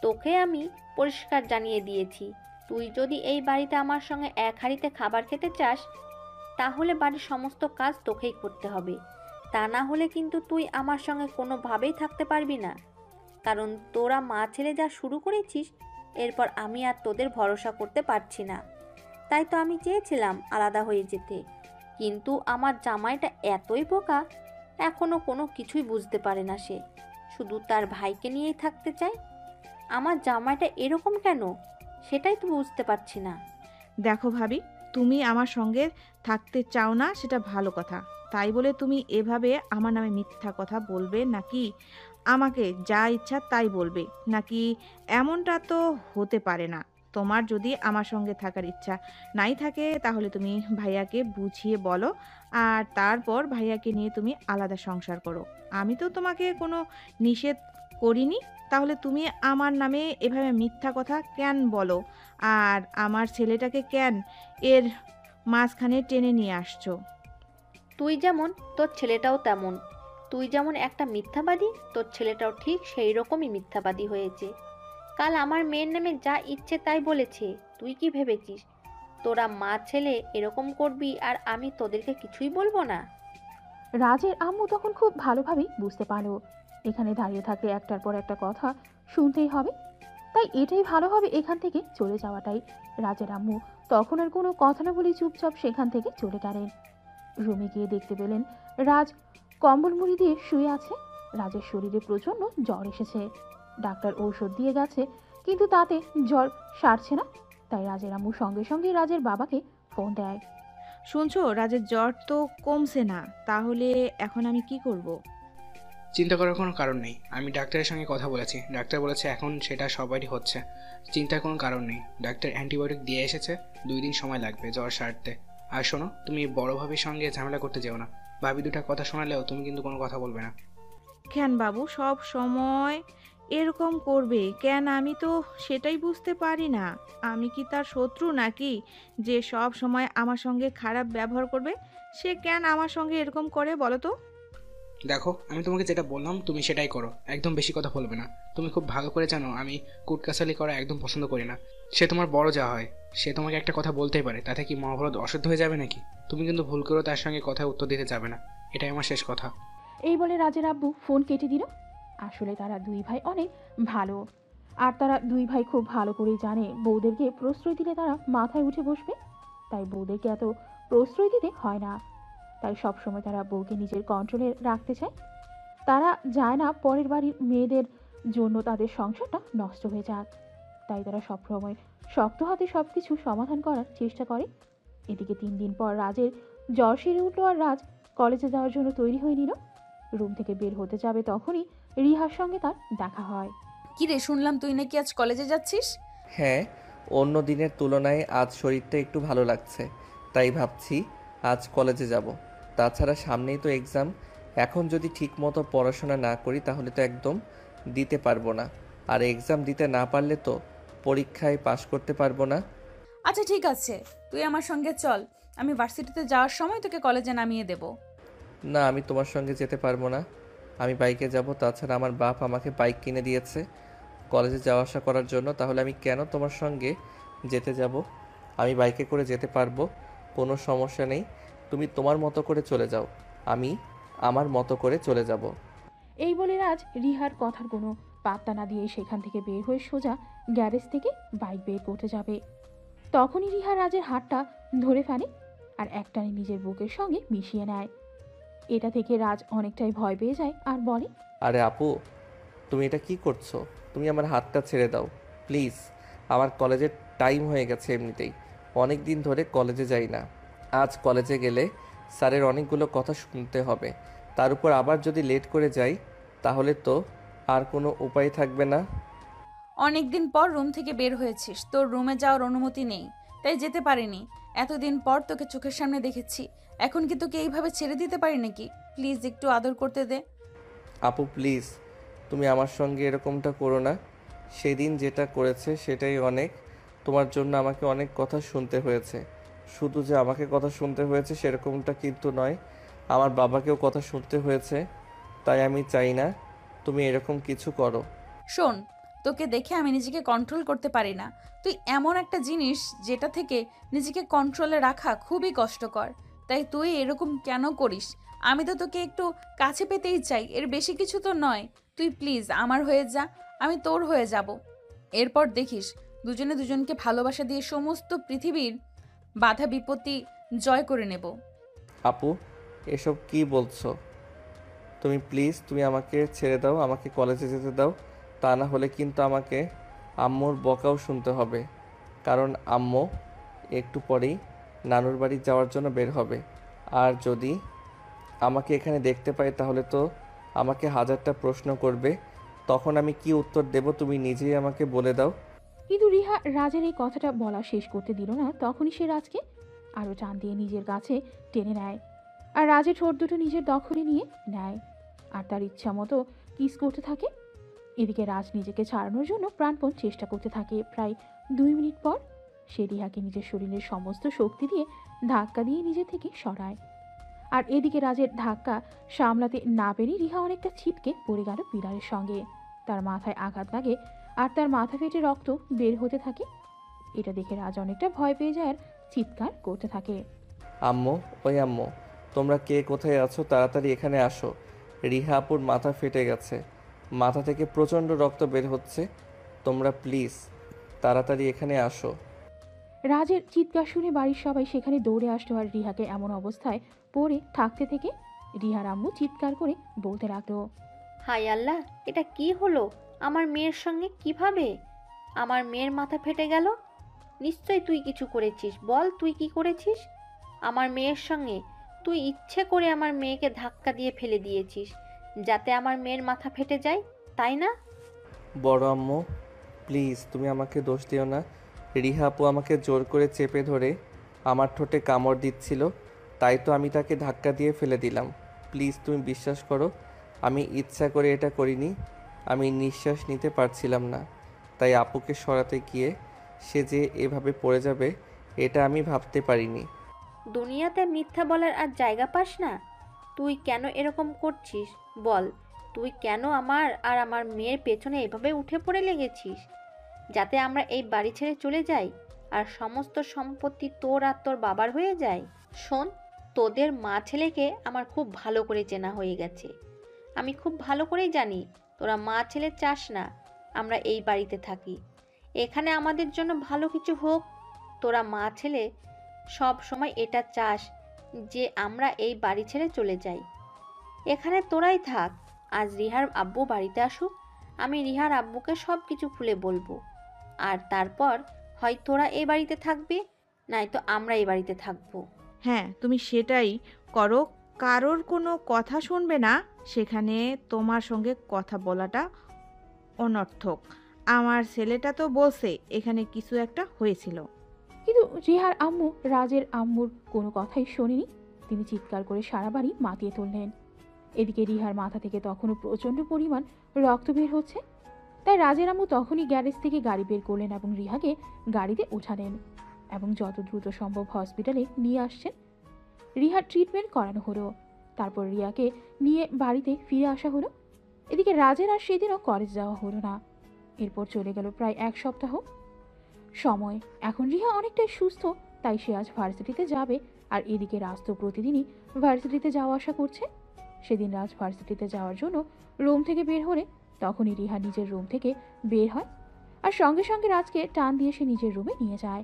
তোকে আমি পরিষ্কার জানিয়ে দিয়েছি, তুই যদি এই বাড়িতে আমার সঙ্গে এক হাঁড়িতে খাবার খেতে চাস তাহলে বাড়ির সমস্ত কাজ তোকেই করতে হবে। তা না হলে কিন্তু তুই আমার সঙ্গে কোনোভাবেই থাকতে পারবি না। কারণ তোরা মা ছেলে যা শুরু করেছিস, এরপর আমি আর তোদের ভরসা করতে পারছি না। তাই তো আমি চেয়েছিলাম আলাদা হয়ে যেতে, কিন্তু আমার জামাইটা এতই বোকা, এখনো কোনো কিছুই বুঝতে পারে না। সে শুধু তার ভাইকে নিয়েই থাকতে চায়। আমার জামাইটা এরকম কেন, সেটাই তো বুঝতে পারছি না। দেখো ভাবি, তুমি আমার সঙ্গে থাকতে চাও না সেটা ভালো কথা, তাই বলে তুমি এভাবে আমার নামে মিথ্যা কথা বলবে নাকি আমাকে যা ইচ্ছা তাই বলবে নাকি? এমনটা তো হতে পারে না। তোমার যদি আমার সঙ্গে থাকার ইচ্ছা নাই থাকে তাহলে তুমি ভাইয়াকে বুঝিয়ে বলো, আর তারপর ভাইয়াকে নিয়ে তুমি আলাদা সংসার করো। আমি তো তোমাকে কোনো নিষেধ করিনি, তাহলে তুমি আমার নামে এভাবে মিথ্যা কথা কেন বলো? আর আমার ছেলেটাকে কেন এর মাঝখানে টেনে নিয়ে আসছো? তুই যেমন, তোর ছেলেটাও তেমন। তুই যেমন একটা মিথ্যাবাদী, তোর ছেলেটাও ঠিক সেই রকমই মিথ্যাবাদী হয়েছে। কাল আমার মেয়ের নামে যা ইচ্ছে তাই বলেছে। তুই কি ভেবেছিস তোরা মা ছেলে এরকম করবি আর আমি তোদেরকে কিছুই বলবো না? রাজের আম্মু তখন খুব ভালোভাবেই বুঝতে পারলো এখানে দাঁড়িয়ে থাকলে একটার পর একটা কথা শুনতেই হবে, তাই এটাই ভালো হবে এখান থেকে চলে যাওয়াটাই। রাজের আম্মু তখন আর কোনো কথা না বলে চুপচাপ সেখান থেকে চলে গেলেন। রুমে গিয়ে দেখতে পেলেন রাজ কম্বল মুড়ি দিয়ে শুয়ে আছে। রাজের শরীরে প্রচণ্ড জ্বর এসেছে। ডাক্তার ঔষধ দিয়ে গেছে, কিন্তু তাতে জ্বর সারছে না। তাই রাজের আম্মু সঙ্গে সঙ্গে রাজের বাবাকে ফোন দেয়। শুনছো, রাজের জ্বর তো কমছে না, তাহলে এখন আমি কি করব? চিন্তা করার কোনো কারণ নেই। আমি ডাক্তারের সঙ্গে কথা বলেছি, ডাক্তার বলেছে এখন সেটা সবারই হচ্ছে। চিন্তার কোনো কারণ নেই। ডাক্তার অ্যান্টিবায়োটিক দিয়ে এসেছে, 2 দিন সময় লাগবে জ্বর সারতে। আর শোনো, তুমি বড় ভাবির সঙ্গে ঝামেলা করতে যেও না। ভাবি দুটা কথা শোনালেও তুমি কিন্তু কোনো কথা বলবে না। কেন বাবু সব সময় এরকম করবে কেন? আমি তো সেটাই বুঝতে পারি না। আমি কি তার শত্রু নাকি যে সব সময় আমার সঙ্গে খারাপ ব্যবহার করবে? সে কেন আমার সঙ্গে এরকম করে বলো তো? দেখো, আমি তোমাকে যেটা বললাম তুমি সেটাই করো, একদম বেশি কথা বলবে না। তুমি খুব ভালো করে জানো আমি কুটকাসালি করা একদম পছন্দ করি না। সে তোমার বড় যা হয়, সে তোমাকে একটা কথা বলতেই পারে, তাতে কি মহাভারত অশুদ্ধ হয়ে যাবে নাকি? তুমি কিন্তু ভুল করেও তার সঙ্গে কথায় উত্তর দিতে যাবে না। এটাই আমার শেষ কথা। এই বলে রাজের আব্বু ফোন কেটে দিল। আসলে তারা দুই ভাই অনেক ভালো, আর তারা দুই ভাই খুব ভালো করেই জানে বউদেরকে প্রশ্রয় দিলে তারা মাথায় উঠে বসবে। তাই বউদেরকে এত প্রশ্রয় দিতে হয় না। তাই সবসময় তারা বউকে নিজের কন্ট্রোলে রাখতে চায়। তারা যায় না পরের বাড়ির মেয়েদের জন্য তাদের সংসারটা নষ্ট হয়ে যাক। তাই তারা সবসময় শক্ত হাতে সব কিছু সমাধান করার চেষ্টা করে। এদিকে 3 দিন পর রাজের জ্বর সেরে উঠল আর রাজ কলেজে যাওয়ার জন্য তৈরি হয়ে নিল। রুম থেকে বের হতে যাবে তখনই রিহার সঙ্গে তার দেখা হয়। কি রে, শুনলাম তুই নাকি আজ কলেজে যাচ্ছিস? হ্যাঁ, অন্য দিনের তুলনায় আজ শরীরটা একটু ভালো লাগছে, তাই ভাবছি আজ কলেজে যাব। তাছাড়া সামনেই তো এক্সাম, এখন যদি ঠিকমতো পড়াশোনা না করি তাহলে তো একদম দিতে পারবো না। আর এক্সাম দিতে না পারলে তো পরীক্ষায় পাশ করতে পারবো না। আচ্ছা ঠিক আছে, তুই আমার সঙ্গে চল, আমি ভার্সিটিতে যাওয়ার সময় তোকে কলেজে নামিয়ে দেব। না, আমি তোমার সঙ্গে যেতে পারবো না, আমি বাইকে যাব। তাছাড়া আমার বাপ আমাকে বাইক কিনে দিয়েছে কলেজে যাওয়া আসা করার জন্য, তাহলে আমি কেন তোমার সঙ্গে যেতে যাব? আমি বাইকে করে যেতে পারবো, কোনো সমস্যা নেই। তুমি তোমার মতো করে চলে যাও, আমি আমার মতো করে চলে যাব। এই বলে রাজ রিহার কথার কোনো পাত্তা না দিয়ে সেখান থেকে বের হয়ে সোজা গ্যারেজ থেকে বাইক বের করতে যাবে। তখনই রিহা রাজের হাতটা ধরে ফেলে আর একটানে নিজের বুকের সঙ্গে মিশিয়ে নেয়। এটা থেকে রাজ অনেকটাই ভয় পেয়ে যায় আর বলে, আরে আপু, তুমি এটা কি করছো? তুমি আমার হাতটা ছেড়ে দাও প্লিজ। আমার কলেজের টাইম হয়ে গেছে, এমনিতেই অনেক দিন ধরে কলেজে যাই না। আজ কলেজে গেলে স্যারের অনেকগুলো কথা শুনতে হবে, তার উপর আবার যদি লেট করে যাই তাহলে তো আর কোনো উপায় থাকবে না। অনেকদিন পর রুম থেকে বের হয়েছিস, তোর রুমে যাওয়ার অনুমতি নেই, তাই যেতে পারিনি। এতদিন পর তোকে চোখের সামনে দেখেছি, এখন কি তোকে এইভাবে ছেড়ে দিতে পারি নাকি? প্লিজ একটু আদর করতে দে। আপু প্লিজ, তুমি আমার সঙ্গে এরকমটা করো না। সেদিন যেটা করেছে সেটাই অনেক। তোমার জন্য আমাকে অনেক কথা শুনতে হয়েছে। শুধু যে আমাকে কথা শুনতে হয়েছে সেরকমটা কিন্তু নয়, আমার বাবাকেও কথা শুনতে হয়েছে। তাই আমি চাই না তুমি এরকম কিছু করো। শোন, তোকে দেখে আমি নিজেকে কন্ট্রোল করতে পারি না। তুই এমন একটা জিনিস যেটা থেকে নিজেকে কন্ট্রোলে রাখা খুবই কষ্টকর, তাই তুই এরকম কেন করিস? আমি তো তোকে একটু কাছে পেতেই চাই, এর বেশি কিছু তো নয়। তুই প্লিজ আমার হয়ে যা, আমি তোর হয়ে যাব। এরপর দেখিস দুজনে দুজনকে ভালোবাসা দিয়ে সমস্ত পৃথিবীর বাধা বিপত্তি জয় করে নেব। আপু, এসব কি বলছো? তুমি আমাকে ছেড়ে দাও, আমাকে কলেজে যেতে দাও। তা না হলে কিন্তু আমাকে আম্মুর বকাও শুনতে হবে, কারণ আম্মু একটু পরেই নানুর বাড়ি যাওয়ার জন্য বের হবে। আর যদি আমাকে এখানে দেখতে পাই তাহলে তো আমাকে হাজারটা প্রশ্ন করবে। তখন আমি কি উত্তর দেব তুমি নিজেই আমাকে বলে দাও। কিন্তু রিহা রাজের এই কথাটা বলা শেষ করতে দিল না, তখনই সে রাজকে আরও টান দিয়ে নিজের কাছে টেনে নেয় আর রাজের ঠোঁট দুটো নিজের দখলে নিয়ে নেয় আর তার ইচ্ছা মতো কিস করতে থাকে। এদিকে রাজ নিজেকে ছাড়ানোর জন্য প্রাণপণ চেষ্টা করতে থাকে। প্রায় 2 মিনিট পর সে রিহাকে নিজের শরীরের সমস্ত শক্তি দিয়ে ধাক্কা দিয়ে নিজে থেকে সরায়। আর এদিকে রাজের ধাক্কা সামলাতে না পেরে রিহা অনেকটা ছিটকে পড়ে গেল পিলারের সঙ্গে। তার মাথায় আঘাত লাগে আর তার মাথা ফেটে রক্ত বের হতে থাকে। এটা দেখে রাজ অনেকটা ভয় পেয়ে যায় আর চিৎকার করতে থাকে। আম্মু, ওই আম্মু, তোমরা কে কোথায় আছো? তাড়াতাড়ি এখানে আসো। রিহা আপুর মাথা ফেটে গেছে, মাথা থেকে প্রচণ্ড রক্ত বের হচ্ছে। তোমরা প্লিজ তাড়াতাড়ি এখানে আসো। রাজের চিৎকার শুনে বাড়ির সবাই সেখানে দৌড়ে আসলো আর রিহাকে এমন অবস্থায় পড়ে থাকতে থেকে রিহার আম্মু চিৎকার করে বলতে লাগলো, হায় আল্লাহ, এটা কি হলো আমার মেয়ের সঙ্গে? কিভাবে আমার মেয়ের মাথা ফেটে গেল? নিশ্চয়ই তুই কিছু করেছিস, বল তুই কি করেছিস আমার মেয়ের সঙ্গে? তুই ইচ্ছে করে আমার মেয়েকে ধাক্কা দিয়ে ফেলে দিয়েছিস যাতে আমার মেয়ের মাথা ফেটে যায়, তাই না? বড় আম্মু, প্লিজ তুমি আমাকে দোষ দিও না। রিহা আপু আমাকে জোর করে চেপে ধরে আমার ঠোঁটে কামড় দিচ্ছিল, তাই তো আমি তাকে ধাক্কা দিয়ে ফেলে দিলাম। প্লিজ তুমি বিশ্বাস করো, আমি ইচ্ছা করে এটা করিনি। আমি নিঃশ্বাস নিতে পারছিলাম না, তাই আপুকে সরাতে গিয়ে সে যে এভাবে পড়ে যাবে এটা আমি ভাবতে পারিনি। দুনিয়াতে মিথ্যা বলার আর জায়গা পাস না? তুই কেন এরকম করছিস বল? তুই কেন আমার আর আমার মেয়ের পেছনে এভাবে উঠে পড়ে লেগেছিস যাতে আমরা এই বাড়ি ছেড়ে চলে যাই আর সমস্ত সম্পত্তি তোর আর তোর বাবার হয়ে যায়? শোন, তোদের মা ছেলেকে আমার খুব ভালো করে চেনা হয়ে গেছে। আমি খুব ভালো করেই জানি তোরা মা ছেলে চাস না আমরা এই বাড়িতে থাকি, এখানে আমাদের জন্য ভালো কিছু হোক। তোরা মা ছেলে সব সময় এটা চাস যে আমরা এই বাড়ি ছেড়ে চলে যাই। এখানে তোরাই থাক। আজ রিহার আব্বু বাড়িতে আসুক, আমি রিহার আব্বুকে সব কিছু খুলে বলবো। আর তারপর হয় তোরা এই বাড়িতে থাকবি, নয়তো আমরা এই বাড়িতে থাকবো। হ্যাঁ, তুমি সেটাই করো। কারোর কোনো কথা শুনবে না, সেখানে তোমার সঙ্গে কথা বলাটা অনর্থক। আমার ছেলেটা তো বলছে এখানে কিছু একটা হয়েছিল। কিন্তু রিহার আম্মু রাজের আম্মুর কোনো কথাই শোনেনি। তিনি চিৎকার করে সারা বাড়ি মাতিয়ে তুললেন। এদিকে রিহার মাথা থেকে তখনও প্রচণ্ড পরিমাণ রক্ত বের হচ্ছে। তাই রাজের আম্মু তখনই গ্যারেজ থেকে গাড়ি বের করলেন এবং রিহাকে গাড়িতে ওঠালেন এবং যত দ্রুত সম্ভব হসপিটালে নিয়ে আসছেন। রিহার ট্রিটমেন্ট করানো হলো, তারপর রিয়াকে নিয়ে বাড়িতে ফিরে আসা হলো। এদিকে রাজের আর সেদিনও কলেজ যাওয়া হলো না। এরপর চলে গেল প্রায় 1 সপ্তাহ সময়। এখন রিহা অনেকটাই সুস্থ, তাই সে আজ ভার্সিটিতে যাবে। আর এদিকে রাজ তো প্রতিদিনই ভার্সিটিতে যাওয়া আসা করছে। সেদিন রাজ ভার্সিটিতে যাওয়ার জন্য রুম থেকে বের হলে তখনই রিহা নিজের রুম থেকে বের হয় আর সঙ্গে সঙ্গে রাজকে টান দিয়ে সে নিজের রুমে নিয়ে যায়।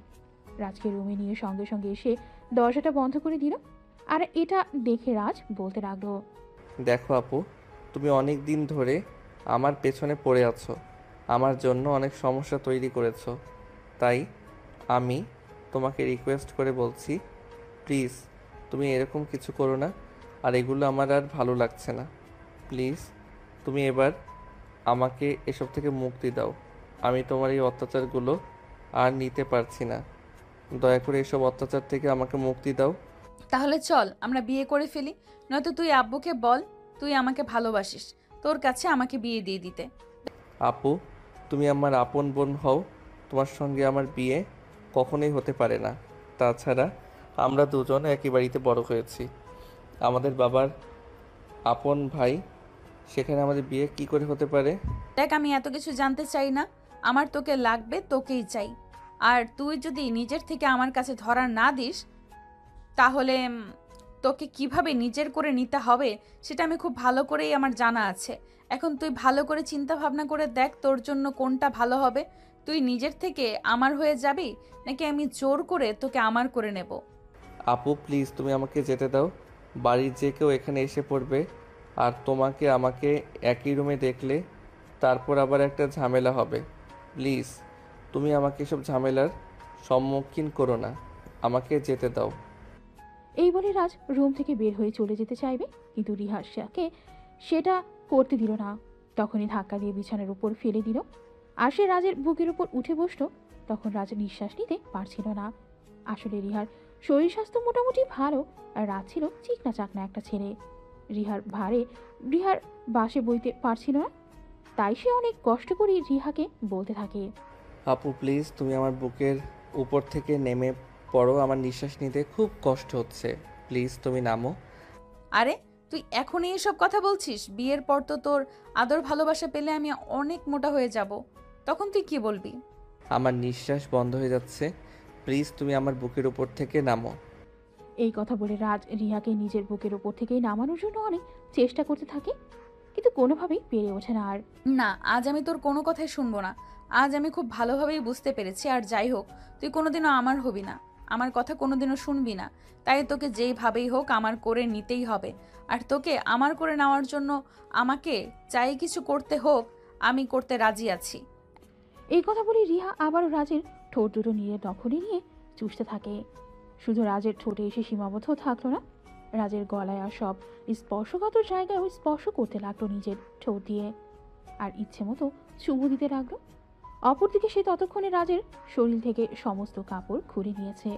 রাজকে রুমে নিয়ে সঙ্গে সঙ্গে এসে দরজাটা বন্ধ করে দিল। আর এটা দেখে রাজ বলতে লাগলো, দেখো আপু, তুমি অনেক দিন ধরে আমার পেছনে পড়ে আছো, আমার জন্য অনেক সমস্যা তৈরি করেছো। তাই আমি তোমাকে রিকোয়েস্ট করে বলছি, প্লিজ তুমি এরকম কিছু করো না। আর এগুলো আমার আর ভালো লাগছে না। প্লিজ তুমি এবার আমাকে এসব থেকে মুক্তি দাও। আমি তোমার এই অত্যাচারগুলো আর নিতে পারছি না। দয়া করে এসব অত্যাচার থেকে আমাকে মুক্তি দাও। তাহলে চল আমরা বিয়ে করে ফেলি, নয়তো তুই আব্বুকে বল তুই আমাকে ভালোবাসিস, তোর কাছে আমাকে বিয়ে দিয়ে দিতে। আপু, তুমি আমার আপন বোন হও, তোমার সঙ্গে আমার বিয়ে কখনোই হতে পারে না। তাছাড়া আমরা দুজন একই বাড়িতে বড় হয়েছি, আমাদের বাবার আপন ভাই, সেখানে আমাদের বিয়ে কি করে হতে পারে? দেখ, আমি এত কিছু জানতে চাই না, আমার তোকে লাগবে, তোকেই চাই। আর তুই যদি নিজের থেকে আমার কাছে ধরা না দিস তাহলে তোকে কিভাবে নিজের করে নিতে হবে সেটা আমি খুব ভালো করেই আমার জানা আছে। এখন তুই ভালো করে চিন্তা ভাবনা করে দেখ তোর জন্য কোনটা ভালো হবে। তুই নিজের থেকে আমার হয়ে যাবি, নাকি আমি জোর করে তোকে আমার করে নেব? আপু প্লিজ তুমি আমাকে যেতে দাও। বাড়ির যে কেউ এখানে এসে পড়বে, আর তোমাকে আমাকে একই রুমে দেখলে তারপর আবার একটা ঝামেলা হবে। প্লিজ তুমি আমাকে এসব ঝামেলার সম্মুখীন করো না, আমাকে যেতে দাও। এই বলে রাজ রুম থেকে বের হয়ে চলে যেতে চাইবে, কিন্তু রিহাকে সেটা করতে দিল না। তখনই ধাক্কা দিয়ে বিছানার উপর ফেলে দিল। আর সে রাজের বুকের উপর উঠে বসলো। তখন রাজ নিঃশ্বাস নিতে পারছিল না। আসলে রিহার শরীর স্বাস্থ্য মোটামুটি ভালো, আর রাজ ছিল চিকনা চাকনা একটা ছেলে। রিহার বাসে বইতে পারছিল না, তাই সে অনেক কষ্ট করে রিহাকে বলতে থাকে, আপু প্লিজ তুমি আমার বুকের উপর থেকে নেমে পড়ো, আমার নিঃশ্বাস নিতে খুব কষ্ট হচ্ছে, প্লিজ তুমি নামো। আরে তুই এখনই এসব কথা বলছিস? বিয়ের পর তো তোর আদর ভালোবাসা পেলে আমি অনেক মোটা হয়ে যাব, তখন তুই কি বলবি? আমার নিঃশ্বাস বন্ধ হয়ে যাচ্ছে, প্লিজ তুমি আমার বুকের উপর থেকে নামো। এই কথা বলে রাজ রিহাকে নিজের বুকের উপর থেকেই নামানোর জন্য অনেক চেষ্টা করতে থাকে, কিন্তু কোনোভাবেই পেরে ওঠে না। আর না, আজ আমি তোর কোনো কথাই শুনবো না। আজ আমি খুব ভালোভাবেই বুঝতে পেরেছি, আর যাই হোক তুই কোনোদিনও আমার হবি না, আমার কথা কোনোদিনও শুনবি না। তাই তোকে যেইভাবেই হোক আমার করে নিতেই হবে। আর তোকে আমার করে নেওয়ার জন্য আমাকে চাই কিছু করতে হোক, আমি করতে রাজি আছি। এই কথা বলে রিহা আবারও রাজের ঠোঁট দুটো নিয়ে দখলে নিয়ে চুষতে থাকে। শুধু রাজের ঠোঁটে এসে সীমাবদ্ধ থাকলো না, রাজের গলায় আর সব স্পর্শগত জায়গায় স্পর্শ করতে লাগলো নিজের ঠোঁট দিয়ে, আর ইচ্ছে মতো চুমু দিতে লাগলো। অপরদিকে সে ততক্ষণে রাজের শরীর থেকে সমস্ত কাপড় খুলে নিয়েছে।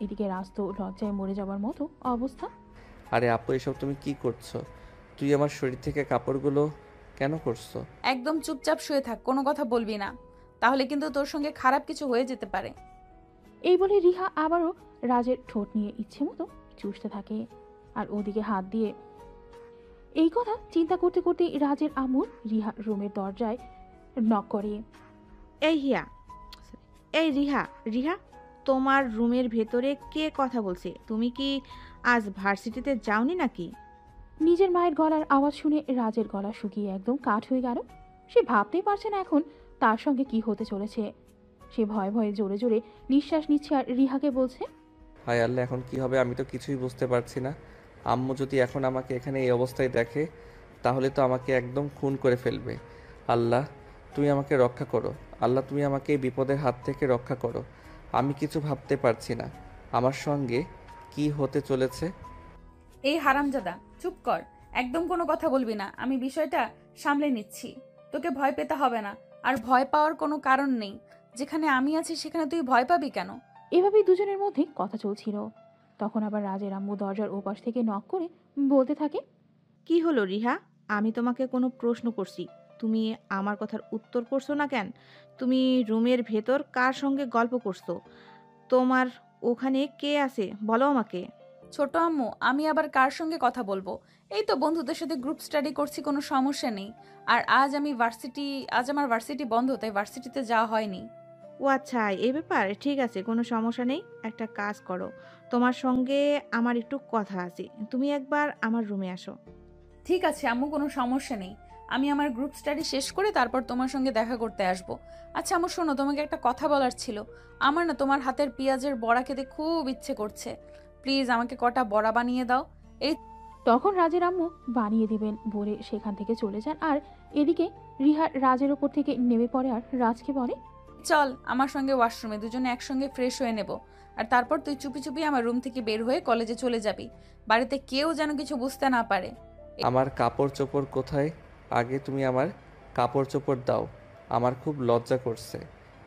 এদিকে রাজ তো লজ্জায় মরে যাবার মতো অবস্থা। আরে আপু এসব তুমি কি করছো? তুই আমার শরীর থেকে কাপড়গুলো কেন করছো? একদম চুপচাপ শুয়ে থাক, কোনো কথা বলবি না, তাহলে কিন্তু তোর সঙ্গে খারাপ কিছু হয়ে যেতে পারে। এই বলে রিহা আবারও রাজের ঠোঁট নিয়ে ইচ্ছে মতো চুষতে থাকে, আর ওদিকে হাত দিয়ে। এই কথা চিন্তা করতে করতেই রাজের আম্মুর রিহা রুমের দরজায় নক করে। এই রিহা, রিহা, তোমার রুমের ভেতরে কে কথা বলছে? তুমি কি আজ ভার্সিটিতে যাওনি নাকি? নিজের মায়ের গলার আওয়াজ শুনে রাজের গলা শুকিয়ে একদম কাঠ হয়ে গেল। সে ভাবতেই পারছে না এখন তার সঙ্গে কি হতে চলেছে। সে ভয়ে ভয়ে জোরে জোরে নিঃশ্বাস নিচ্ছে আর রিহাকে বলছে, হায় আল্লাহ, এখন কি হবে আমি তো কিছুই বুঝতে পারছি না। আম্মু যদি এখন আমাকে এখানে এই অবস্থায় দেখে তাহলে তো আমাকে একদম খুন করে ফেলবে। আল্লাহ তুমি আমাকে রক্ষা করো, আল্লাহ তুমি আমাকে এই বিপদের হাত থেকে রক্ষা করো। আমি কিছু ভাবতে পারছি না আমার সঙ্গে কি হতে চলেছে। এই হারামজাদা চুপ কর, একদম কোনো কথা বলবি না, আমি বিষয়টা সামলে নিচ্ছি। তোকে ভয় পেতে হবে না, আর ভয় পাওয়ার কোনো কারণ নেই। যেখানে আমি আছি সেখানে তুই ভয় পাবি কেন? এভাবেই দুজনের মধ্যে কথা চলছিল। তখন আবার রাজের আম্মু দরজার ওপাশ থেকে নক করে বলতে থাকে, কি হলো রিহা? আমি তোমাকে কোনো প্রশ্ন করছি, তুমি আমার কথার উত্তর করছো না কেন? তুমি রুমের ভেতর কার সঙ্গে গল্প করছো? তোমার ওখানে কে আছে বলো আমাকে। ছোট আম্মু, আমি আবার কার সঙ্গে কথা বলবো? এই তো বন্ধুদের সাথে গ্রুপ স্টাডি করছি, কোনো সমস্যা নেই। আর আজ আমার ভার্সিটি বন্ধ, তাই ভার্সিটিতে যাওয়া হয়নি। ও আচ্ছা, এই ব্যাপার, ঠিক আছে, কোনো সমস্যা নেই। একটা কাজ করো, তোমার সঙ্গে আমার একটু কথা আছে, তুমি একবার আমার রুমে আসো। ঠিক আছে আম্মু, কোনো সমস্যা নেই। আমি আমার গ্রুপ স্টাডি শেষ করে তারপর তোমার সঙ্গে দেখা করতে আসবো। আচ্ছা আম্মু শোনো, তোমাকে একটা কথা বলার ছিল। আমার না তোমার হাতের পেঁয়াজের বড়া খেতে খুব ইচ্ছে করছে, প্লিজ আমাকে কটা বড়া বানিয়ে দাও। তখন রাজের আম্মু বানিয়ে দিবেন বলে সেখান থেকে চলে যান। আর এদিকে রিহা রাজের ওপর থেকে নেমে পড়ে আর রাজকে বলে, চল আমার সঙ্গে ওয়াশরুমে, দুজনে একসঙ্গে ফ্রেশ হয়ে নেব। আর তারপর তুই চুপি চুপি আমার রুম থেকে বের হয়ে কলেজে চলে যাবি, বাড়িতে কেউ যেন কিছু বুঝতে না পারে। আমার কাপড় চোপড় কোথায়? আগে তুমি আমার কাপড় চোপড় দাও, আমার খুব লজ্জা করছে।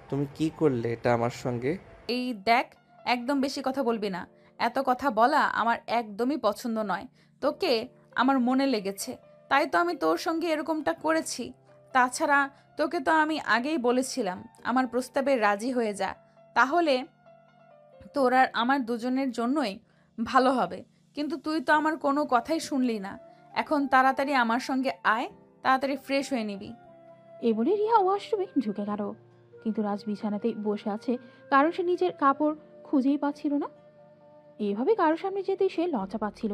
তুমি কি করলে এটা আমার সঙ্গে? এই দেখ, একদম বেশি কথা বলবি না, এত কথা বলা আমার একদমই পছন্দ নয়। তোকে আমার মনে লেগেছে, তাই তো আমি তোর সঙ্গে এরকমটা করেছি। তাছাড়া তোকে তো আমি আগেই বলেছিলাম আমার প্রস্তাবে রাজি হয়ে যা, তাহলে তোর আর আমার দুজনের জন্যই ভালো হবে। কিন্তু তুই তো আমার কোনো কথাই শুনলি না। এখন তাড়াতাড়ি আমার সঙ্গে আয়, তাড়াতাড়ি ফ্রেশ হয়ে নিবি। এই বলে রিহা ওয়াশরুমে ঢুকে গেল। কিন্তু রাজ বিছানাতেই বসে আছে, কারণ সে নিজের কাপড় খুঁজেই পাচ্ছিল না। এভাবে কারোর সামনে যেতেই সে লজ্জা পাচ্ছিল।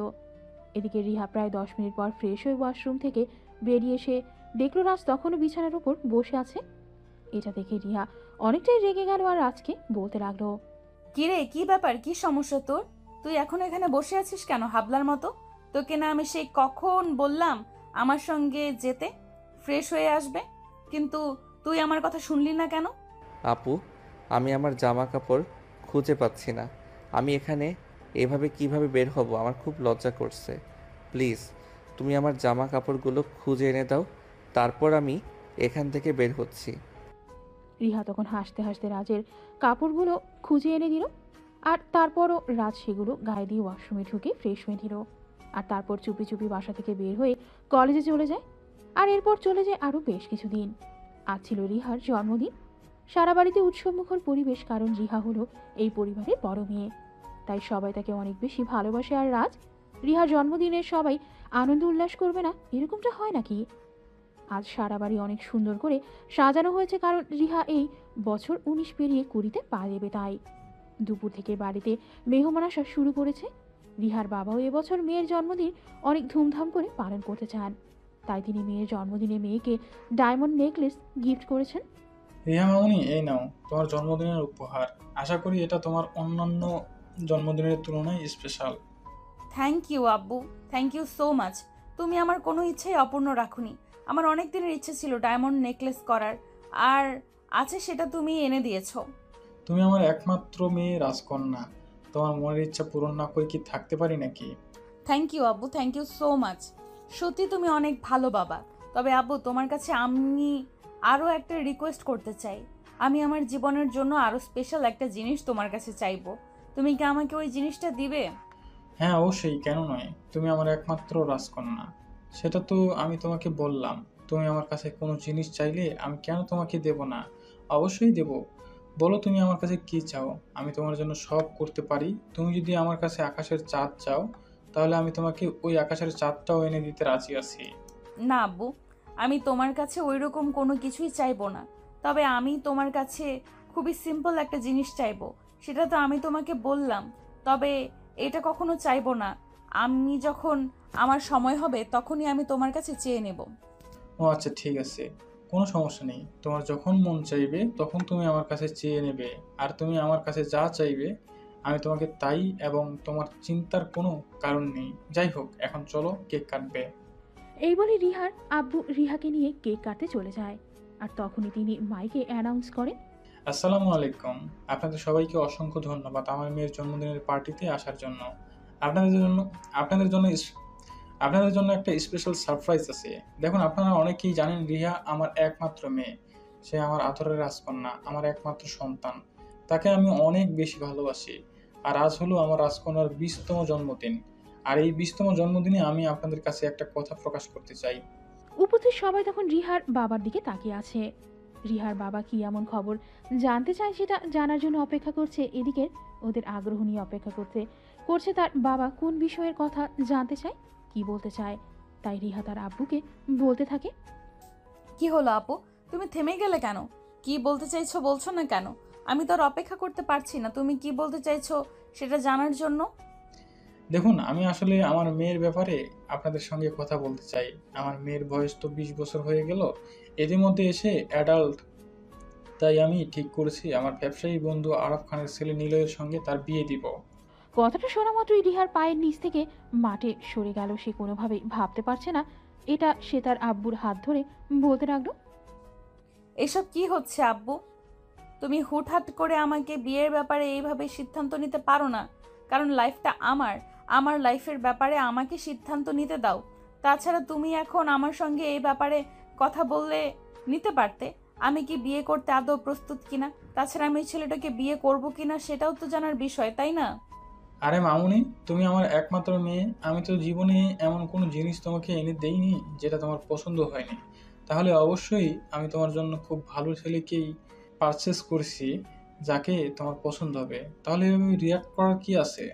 এদিকে রিহা প্রায় 10 মিনিট পর ফ্রেশ হয়ে ওয়াশরুম থেকে বেরিয়ে এসে দেখলো রাজ তখনও বিছানার উপর বসে আছে। এটা দেখে রিহা অনেকটাই রেগে গেল আর রাজকে বলতে লাগলো, কিরে, কি ব্যাপার, কি সমস্যা তোর? তুই এখন এখানে বসে আছিস কেন হাবলার মতো? তোকে না আমি সেই কখন বললাম আমার সঙ্গে যেতে, ফ্রেশ হয়ে আসবে, কিন্তু তুই আমার কথা শুনলি না কেন? আপু, আমি আমার জামা কাপড় খুঁজে পাচ্ছি না। আমি এখানে এভাবে কিভাবে বের হব? আমার খুব লজ্জা করছে। প্লিজ তুমি আমার জামা কাপড়গুলো খুঁজে এনে দাও, তারপর আমি এখান থেকে বের হচ্ছি। রিহা তখন হাসতে হাসতে রাজের কাপড়গুলো খুঁজে এনে দিল। আর তারপরও রাজ সেগুলো গায়ে দিয়ে ওয়াশরুমে ঢুকে ফ্রেশ হয়ে নিল। আর তারপর চুপি চুপি বাসা থেকে বের হয়ে কলেজে চলে যায়। আর এরপর চলে যায় আরও বেশ কিছুদিন। আজ ছিল রিহার জন্মদিন। সারা বাড়িতে উৎসবমুখর পরিবেশ, কারণ রিহা হলো এই পরিবারের বড় মেয়ে, তাই সবাই তাকে অনেক বেশি ভালোবাসে। আর রাজ, রিহার জন্মদিনে সবাই আনন্দ উল্লাস করবে না, এরকমটা হয় নাকি? আজ সারা বাড়ি অনেক সুন্দর করে সাজানো হয়েছে, কারণ রিহা এই বছর 19 পেরিয়ে 20-তে পা দেবে। তাই দুপুর থেকে বাড়িতে মেহমান আসা শুরু করেছে। রিহার বাবাও এবছর মেয়ের জন্মদিন অনেক ধুমধাম করে পালন করতে চান, তাই তিনি মেয়ের জন্মদিনে মেয়েকে ডায়মন্ড নেকলেস গিফট করেছেন। রিহা মামুনি, এই নাও তোমার জন্মদিনের উপহার। আশা করি এটা তোমার অন্যান্য জন্মদিনের তুলনায় স্পেশাল। থ্যাংক ইউ আব্বু, থ্যাংক ইউ সো মাচ। তুমি আমার কোনো ইচ্ছেই অপূর্ণ রাখুনি। আমার অনেক দিনের ইচ্ছে ছিল ডায়মন্ড নেকলেস করার, আর আছে সেটা তুমি এনে দিয়েছো। তুমি আমার একমাত্র মেয়ে রাজকন্যা, তোমার মনের ইচ্ছা পূরণ না করে কি থাকতে পারি নাকি? থ্যাংক ইউ আব্বু, থ্যাংক ইউ সো মাচ। সত্যি তুমি অনেক ভালো বাবা। তবে আব্বু, তোমার কাছে আমি আরও একটা রিকোয়েস্ট করতে চাই। আমি আমার জীবনের জন্য আরও স্পেশাল একটা জিনিস তোমার কাছে চাইবো। তুমি কি আমাকে ওই জিনিসটা দিবে? হ্যাঁ অবশ্যই, কেন নয়। তুমি আমার একমাত্র রাজকন্যা, সেটা তো আমি তোমাকে বললাম। তুমি আমার কাছে কোনো জিনিস চাইলে আমি কেন তোমাকে দেব না? অবশ্যই দেব। বলো তুমি আমার কাছে কি চাও, আমি তোমার জন্য সব করতে পারি। তুমি যদি আমার কাছে আকাশের চাঁদ চাও, তাহলে আমি তোমাকে ওই আকাশের চাঁদটাও এনে দিতে রাজি আছি। না আব্বু, আমি তোমার কাছে ওই রকম কোনো কিছুই চাইবো না। তবে আমি তোমার কাছে খুবই সিম্পল একটা জিনিস চাইবো, সেটা তো আমি তোমাকে বললাম। তবে এটা কখনো চাইবো না। আমি যখন আমার সময় হবে তখনই আমি তোমার কাছে চেয়ে নেব। ও আচ্ছা, ঠিক আছে, কোনো সমস্যা নেই। তোমার যখন মন চাইবে তখন তুমি আমার কাছে চেয়ে নেবে। আর তুমি আমার কাছে যা চাইবে আমি তোমাকে তাই, এবং তোমার চিন্তার কোনো কারণ নেই। যাই হোক, এখন চলো কেক কাটবে। এই বলে রিহার আব্বু রিহাকে নিয়ে কেক কাটতে চলে যায়। আর তখনই তিনি মাইকে অ্যানাউন্স করেন, আসসালামু আলাইকুম। আপনাদের সবাইকে অসংখ্য ধন্যবাদ আমার মেয়ের জন্মদিনের পার্টিতে আসার জন্য। আপনাদের জন্য আপনাদের জন্য আপনাদের জন্য একটা স্পেশাল সারপ্রাইজ আছে। দেখুন, আপনারা অনেকেই জানেন রিহা আমার একমাত্র মেয়ে। সে আমার আদরের রাজকন্যা, আমার একমাত্র সন্তান। তাকে আমি অনেক বেশি ভালোবাসি। আর আজ হলো আমার রাজকন্যার 20তম জন্মদিন। আর এই 20তম জন্মদিনে আমি আপনাদের কাছে একটা কথা প্রকাশ করতে চাই। উপস্থিত সবাই তখন রিহার বাবার দিকে তাকিয়ে আছে। রিহার বাবা কি এমন খবর জানতে চায় সেটা জানার জন্য অপেক্ষা করছে। এদিকে ওদের আগ্রহ নিয়ে অপেক্ষা করছে তার বাবা কোন বিষয়ের কথা জানতে চায়, কি বলতে চায়। তাই রিহা তার আব্বুকে বলতে থাকে, কি হলো আপু, তুমি থেমে গেলে কেন? কি বলতে চাইছো বলছো না কেন? আমি তো আর অপেক্ষা করতে পারছি না তুমি কি বলতে চাইছো সেটা জানার জন্য। দেখুন, আমি আসলে আমার মেয়ের ব্যাপারে আপনাদের সঙ্গে কথা বলতে চাই। আমার মেয়ের বয়স তো 20 বছর হয়ে গেল, এদের মধ্যে এসে অ্যাডাল্ট। তাই আমি ঠিক করেছি আমার ব্যবসায়ী বন্ধু আরব খানের ছেলে নিলয়ের সঙ্গে তার বিয়ে দিব। কথাটা শোনা মাত্রই রিহার পায়ের নিচ থেকে মাঠে সরে গেল। সে কোনোভাবেই ভাবতে পারছে না এটা। সে তার আব্বুর হাত ধরে বলতে লাগলো, এসব কি হচ্ছে আব্বু? তুমি হুটহাট করে আমাকে বিয়ের ব্যাপারে এইভাবে সিদ্ধান্ত নিতে পারো না। কারণ লাইফটা আমার লাইফের ব্যাপারে আমাকে সিদ্ধান্ত নিতে দাও। তাছাড়া তুমি এখন আমার সঙ্গে এই ব্যাপারে কথা বললে নিতে পারতে আমি কি বিয়ে করতে আদৌ প্রস্তুত কিনা। তাছাড়া আমি ছেলেটাকে বিয়ে করব কিনা সেটাও তো জানার বিষয়, তাই না? আরে মামুনি, তুমি আমার একমাত্র মেয়ে। আমি তো জীবনে এমন কোনো জিনিস তোমাকে এনে দেইনি যেটা তোমার পছন্দ হয়নি। তাহলে অবশ্যই আমি তোমার জন্য খুব ভালো ছেলেকেই পারচেস করছি, যাকে তোমার পছন্দ হবে। তাহলে আমি রিয়াক্ট করার কি আছে?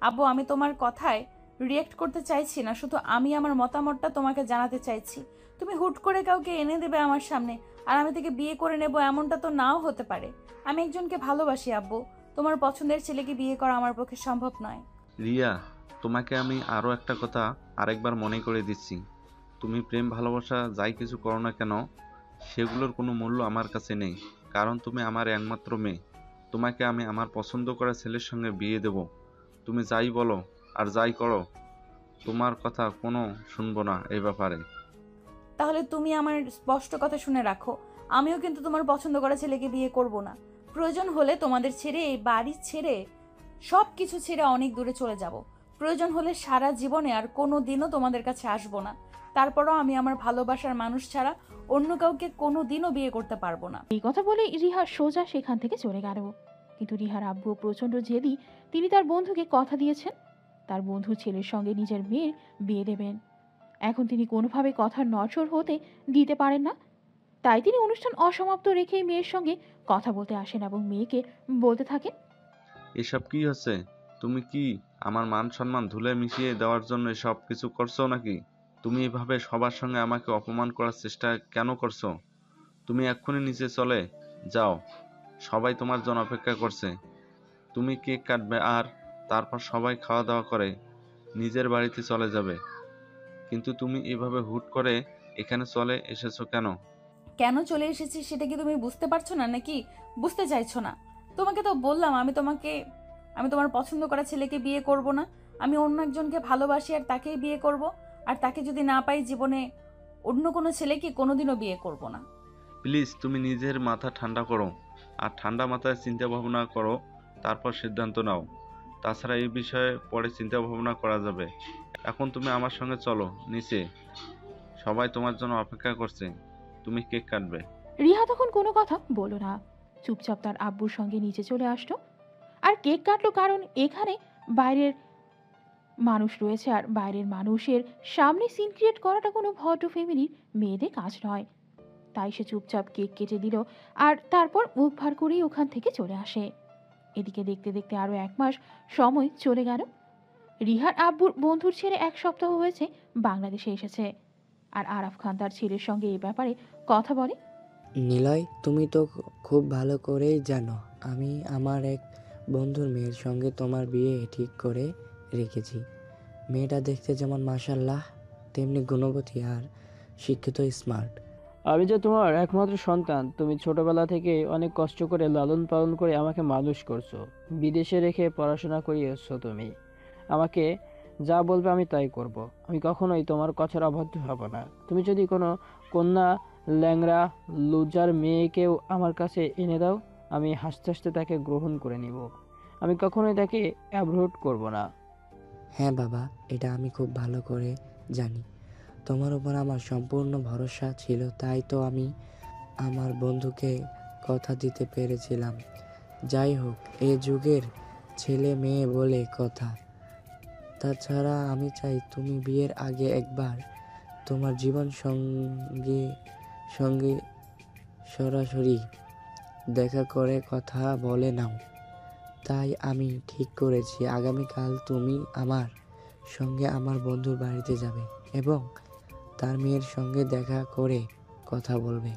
আব্বু, আমি তোমার কথায় রিয়েক্ট করতে চাইছি না, শুধু আমি আমার মতামতটা তোমাকে জানাতে চাইছি। তুমি হুট করে কাউকে এনে দেবে আমার সামনে আর আমি তাকে বিয়ে করে নেব, এমনটা তো নাও হতে পারে। আমি একজনকে ভালোবাসি আব্বু। তোমার পছন্দের ছেলেকে বিয়ে করা আমার পক্ষে সম্ভব নয়। রিয়া, তোমাকে আমি আরও একটা কথা আরেকবার মনে করে দিচ্ছি। তুমি প্রেম ভালোবাসা যাই কিছু করো না কেন, সেগুলোর কোনো মূল্য আমার কাছে নেই, কারণ তুমি আমার একমাত্র মেয়ে। তোমাকে আমি আমার পছন্দ করা ছেলের সঙ্গে বিয়ে দেব। তুমি যাই বলো আর যাই করো, তোমার কথা কোনো শুনবো না এই ব্যাপারে। তাহলে তুমি আমার স্পষ্ট কথা শুনে রাখো, আমিও কিন্তু তোমার পছন্দ করা ছেলেকে বিয়ে করব না। প্রয়োজন হলে তোমাদের ছেড়ে, এই বাড়ি ছেড়ে, সব কিছু ছেড়ে অনেক দূরে চলে যাব। প্রয়োজন হলে সারা জীবনে আর কোনো দিনও তোমাদের কাছে আসবো না। তারপরও আমি আমার ভালোবাসার মানুষ ছাড়া অন্য কাউকে কোনো দিনও বিয়ে করতে পারবো না। এই কথা বলে রিহা সোজা সেখান থেকে চলে গেল। কিন্তু রিহার আব্বু প্রচণ্ড জেদি। তিনি তার বন্ধুকে কথা দিয়েছেন তার বন্ধু ছেলের সঙ্গে নিজের মেয়ের বিয়ে দেবেন। এখন তিনি কোনোভাবে কথার নড়চড় হতে দিতে পারেন না। তাই তিনি অনুষ্ঠান অসমাপ্ত রেখেই মেয়ের সঙ্গে কথা বলতে আসেন এবং মেয়েকে বলতে থাকেন, এসব কি হচ্ছে? তুমি কি আমার মান সম্মান ধুলে মিশিয়ে দেওয়ার জন্য এসব কিছু করছো নাকি? তুমি এভাবে সবার সঙ্গে আমাকে অপমান করার চেষ্টা কেন করছো? তুমি এক্ষুনি নিচে চলে যাও, সবাই তোমার জন্য অপেক্ষা করছে। তুমি কেক কাটবে আর তারপর সবাই খাওয়া দাওয়া করে নিজের বাড়িতে চলে যাবে। কিন্তু তুমি এভাবে হুট করে এখানে চলে এসেছো কেন? কেন চলে এসেছি সেটা কি তুমি বুঝতে পারছো না, নাকি বুঝতে চাইছো না? তোমাকে তো বললাম আমি তোমার পছন্দ করা ছেলেকে বিয়ে করব না। আমি অন্য একজনকে ভালোবাসি আর তাকেই বিয়ে করব। আর তাকে যদি না পাই জীবনে অন্য কোনো ছেলেকে কোনোদিনও বিয়ে করব না। প্লিজ তুমি নিজের মাথা ঠান্ডা করো, আর ঠান্ডা মাথায় চিন্তা ভাবনা করো, তারপর সিদ্ধান্ত নাও। তাছাড়া এই বিষয়ে পরে চিন্তা ভাবনা করা যাবে। এখন তুমি আমার সঙ্গে চলো নিচে, সবাই তোমার জন্য অপেক্ষা করছে। তুমি কেক কাটবে। রিহা তখন কোনো কথা বলল না, চুপচাপ তার আব্বুর সঙ্গে নিচে চলে আসলো আর কেক কাটলো। কারণ এখানে বাইরের মানুষ রয়েছে আর বাইরের মানুষের সামনে সিন ক্রিয়েট করাটা কোনো ভদ্র ফ্যামিলির মেয়েদের কাজ নয়। তাই সে চুপচাপ কেক কেটে দিল আর তারপর মুখ ভার করেই ওখান থেকে চলে আসে। এদিকে দেখতে দেখতে আরো 1 মাস সময় চলে গেল। রিহার আব্বুর বন্ধুর ছেলে 1 সপ্তাহ হয়েছে বাংলাদেশে এসেছে। আর আরাফ খান তার ছেলের সঙ্গে এই ব্যাপারে কথা বলে। নিলয়, তুমি তো খুব ভালো করেই জানো আমি আমার এক বন্ধুর মেয়ের সঙ্গে তোমার বিয়ে ঠিক করে রেখেছি। মেয়েটা দেখতে যেমন মাশাআল্লাহ তেমনি গুণবতী আর শিক্ষিত, স্মার্ট। আমি যে তোমার একমাত্র সন্তান। তুমি ছোটবেলা থেকে অনেক কষ্ট করে লালন পালন করে আমাকে মানুষ করছো, বিদেশে রেখে পড়াশোনা করিয়েছো। তুমি আমাকে যা বলবে আমি তাই করব। আমি কখনোই তোমার কথার অবাধ্য হব না। তুমি যদি কোনো কন্যা ল্যাংড়া লুজার মেয়েকেও আমার কাছে এনে দাও, আমি হাসতে হাসতে তাকে গ্রহণ করে নিব। আমি কখনোই তাকে অ্যাভয়েড করব না। হ্যাঁ বাবা, এটা আমি খুব ভালো করে জানি। তোমার উপর আমার সম্পূর্ণ ভরসা ছিল, তাই তো আমি আমার বন্ধুকে কথা দিতে পেরেছিলাম। যাই হোক, এ যুগের ছেলে মেয়ে বলে কথা। তাছাড়া আমি চাই তুমি বিয়ের আগে একবার তোমার জীবন সঙ্গে সরাসরি দেখা করে কথা বলে নাও। তাই আমি ঠিক করেছি আগামীকাল তুমি আমার সঙ্গে আমার বন্ধুর বাড়িতে যাবে এবং তার মেয়ের সঙ্গে দেখা করে কথা বলবে।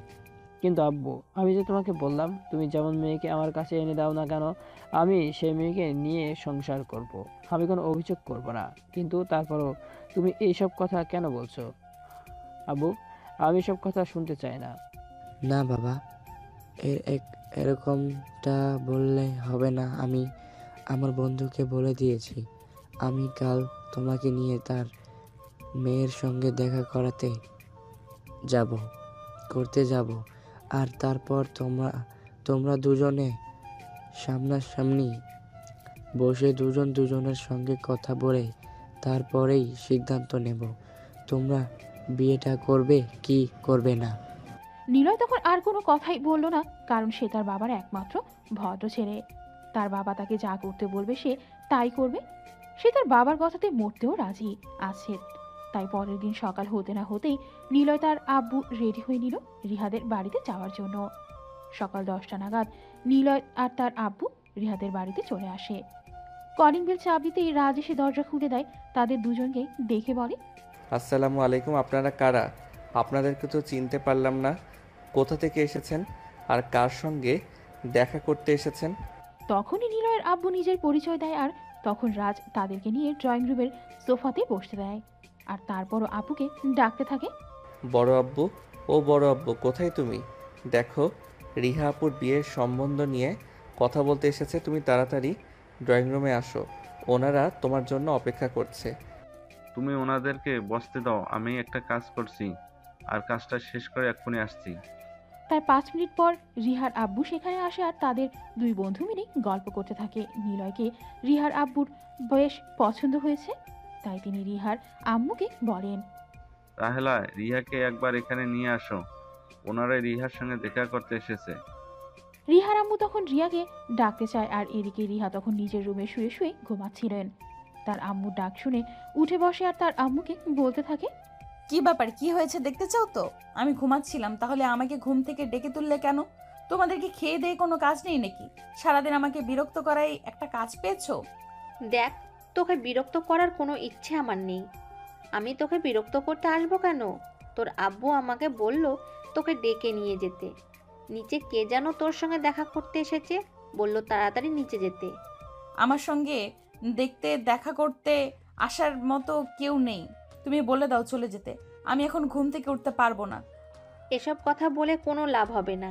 কিন্তু আব্বু, আমি যে তোমাকে বললাম তুমি যেমন মেয়েকে আমার কাছে এনে দাও না কেন, আমি সেই মেয়েকে নিয়ে সংসার করব। আমি কোনো অভিযোগ করব না। কিন্তু তারপরও তুমি এইসব কথা কেন বলছো? আব্বু, আমি সব কথা শুনতে চাই না। না বাবা, এরকমটা বললে হবে না। আমি আমার বন্ধুকে বলে দিয়েছি আমি কাল তোমাকে নিয়ে তার মেয়ের সঙ্গে দেখা করতে যাব। আর তারপর তোমরা দুজনে সামনাসামনি বসে দুজনের সঙ্গে কথা বলে তারপরেই সিদ্ধান্ত নেব তোমরা বিয়েটা করবে কি করবে না। নিলয় তখন আর কোনো কথাই বলল না, কারণ সে তার বাবার একমাত্র ভদ্র ছেলে। তার বাবা তাকে যা করতে বলবে সে তাই করবে। সে তার বাবার কথাতে মরতেও রাজি আছে। তাই পরের দিন সকাল হতে না হতেই নিলয় তার আব্বু রেডি হয়ে নিল রিহাদের বাড়িতে যাওয়ার জন্য। সকাল 10টা নাগাদ নিলয় আর তার আব্বু রিহাদের বাড়িতে চলে আসে। কলিং বেল চাপ দিতেই রাজ এসে দরজা খুলে দেয়। তাদের দুজনকে দেখে বলে, আসসালামু আলাইকুম। আপনারা কারা? আপনাদেরকে তো চিনতে পারলাম না। কোথা থেকে এসেছেন আর কার সঙ্গে দেখা করতে এসেছেন? তখনই নিলয়ের আব্বু নিজের পরিচয় দেয়, আর তখন রাজ তাদেরকে নিয়ে ড্রয়িং রুমের সোফাতে বসতে দেয়। আর তারপরও আব্বুকে ডাকতে থাকে। বড় আব্বু, ও বড় আব্বু, কোথায় তুমি? দেখো, রিহা আপুর বিয়ের সম্বন্ধ নিয়ে কথা বলতে এসেছে, তুমি তাড়াতাড়ি ড্রয়িং রুমে আসো, ওনারা তোমার জন্য অপেক্ষা করছে। তুমি ওনাদেরকে বসতে দাও, আমি একটা কাজ করছি, আর কাজটা শেষ করে এক্ষুনি আসছি। তার 5 মিনিট পর রিহার আব্বু সেখানে আসে, আর তাদের দুই বন্ধু মিলে গল্প করতে থাকে। নিলয়কে রিহার আব্বুর বেশ পছন্দ হয়েছে, তাই তিনি রিহার আম্মুকে বলেন, রাহেলা, রিহাকে একবার এখানে নিয়ে আসো, ওনারা রিহার সঙ্গে দেখা করতে এসেছে। রিহার আম্মু তখন রিয়াকে ডাকতে চায়, আর এদিকে রিহা তখন নিজের রুমে শুয়ে শুয়ে ঘুমাচ্ছিলেন। তার আম্মুর ডাক শুনে উঠে বসে, আর তার আম্মুকে বলতে থাকে, কি ব্যাপার, কি হয়েছে দেখতে চাও তো? আমি ঘুমাচ্ছিলাম, তাহলে আমাকে ঘুম থেকে ডেকে তুললে কেন? তোমাদের কি খেয়ে দেয়ে কোনো কাজ নেই নাকি? সারাদিন আমাকে বিরক্ত করাই একটা কাজ পেয়েছো? দেখ, তোকে বিরক্ত করার কোনো ইচ্ছে আমার নেই। আমি তোকে বিরক্ত করতে আসবো কেন? তোর আব্বু আমাকে বলল তোকে ডেকে নিয়ে যেতে। নিচে কে যেন তোর সঙ্গে দেখা করতে এসেছে, বলল তাড়াতাড়ি নিচে যেতে। আমার সঙ্গে দেখা করতে আসার মতো কেউ নেই, তুমি বলে দাও চলে যেতে। আমি এখন ঘুম থেকে উঠতে পারবো না। এসব কথা বলে কোনো লাভ হবে না।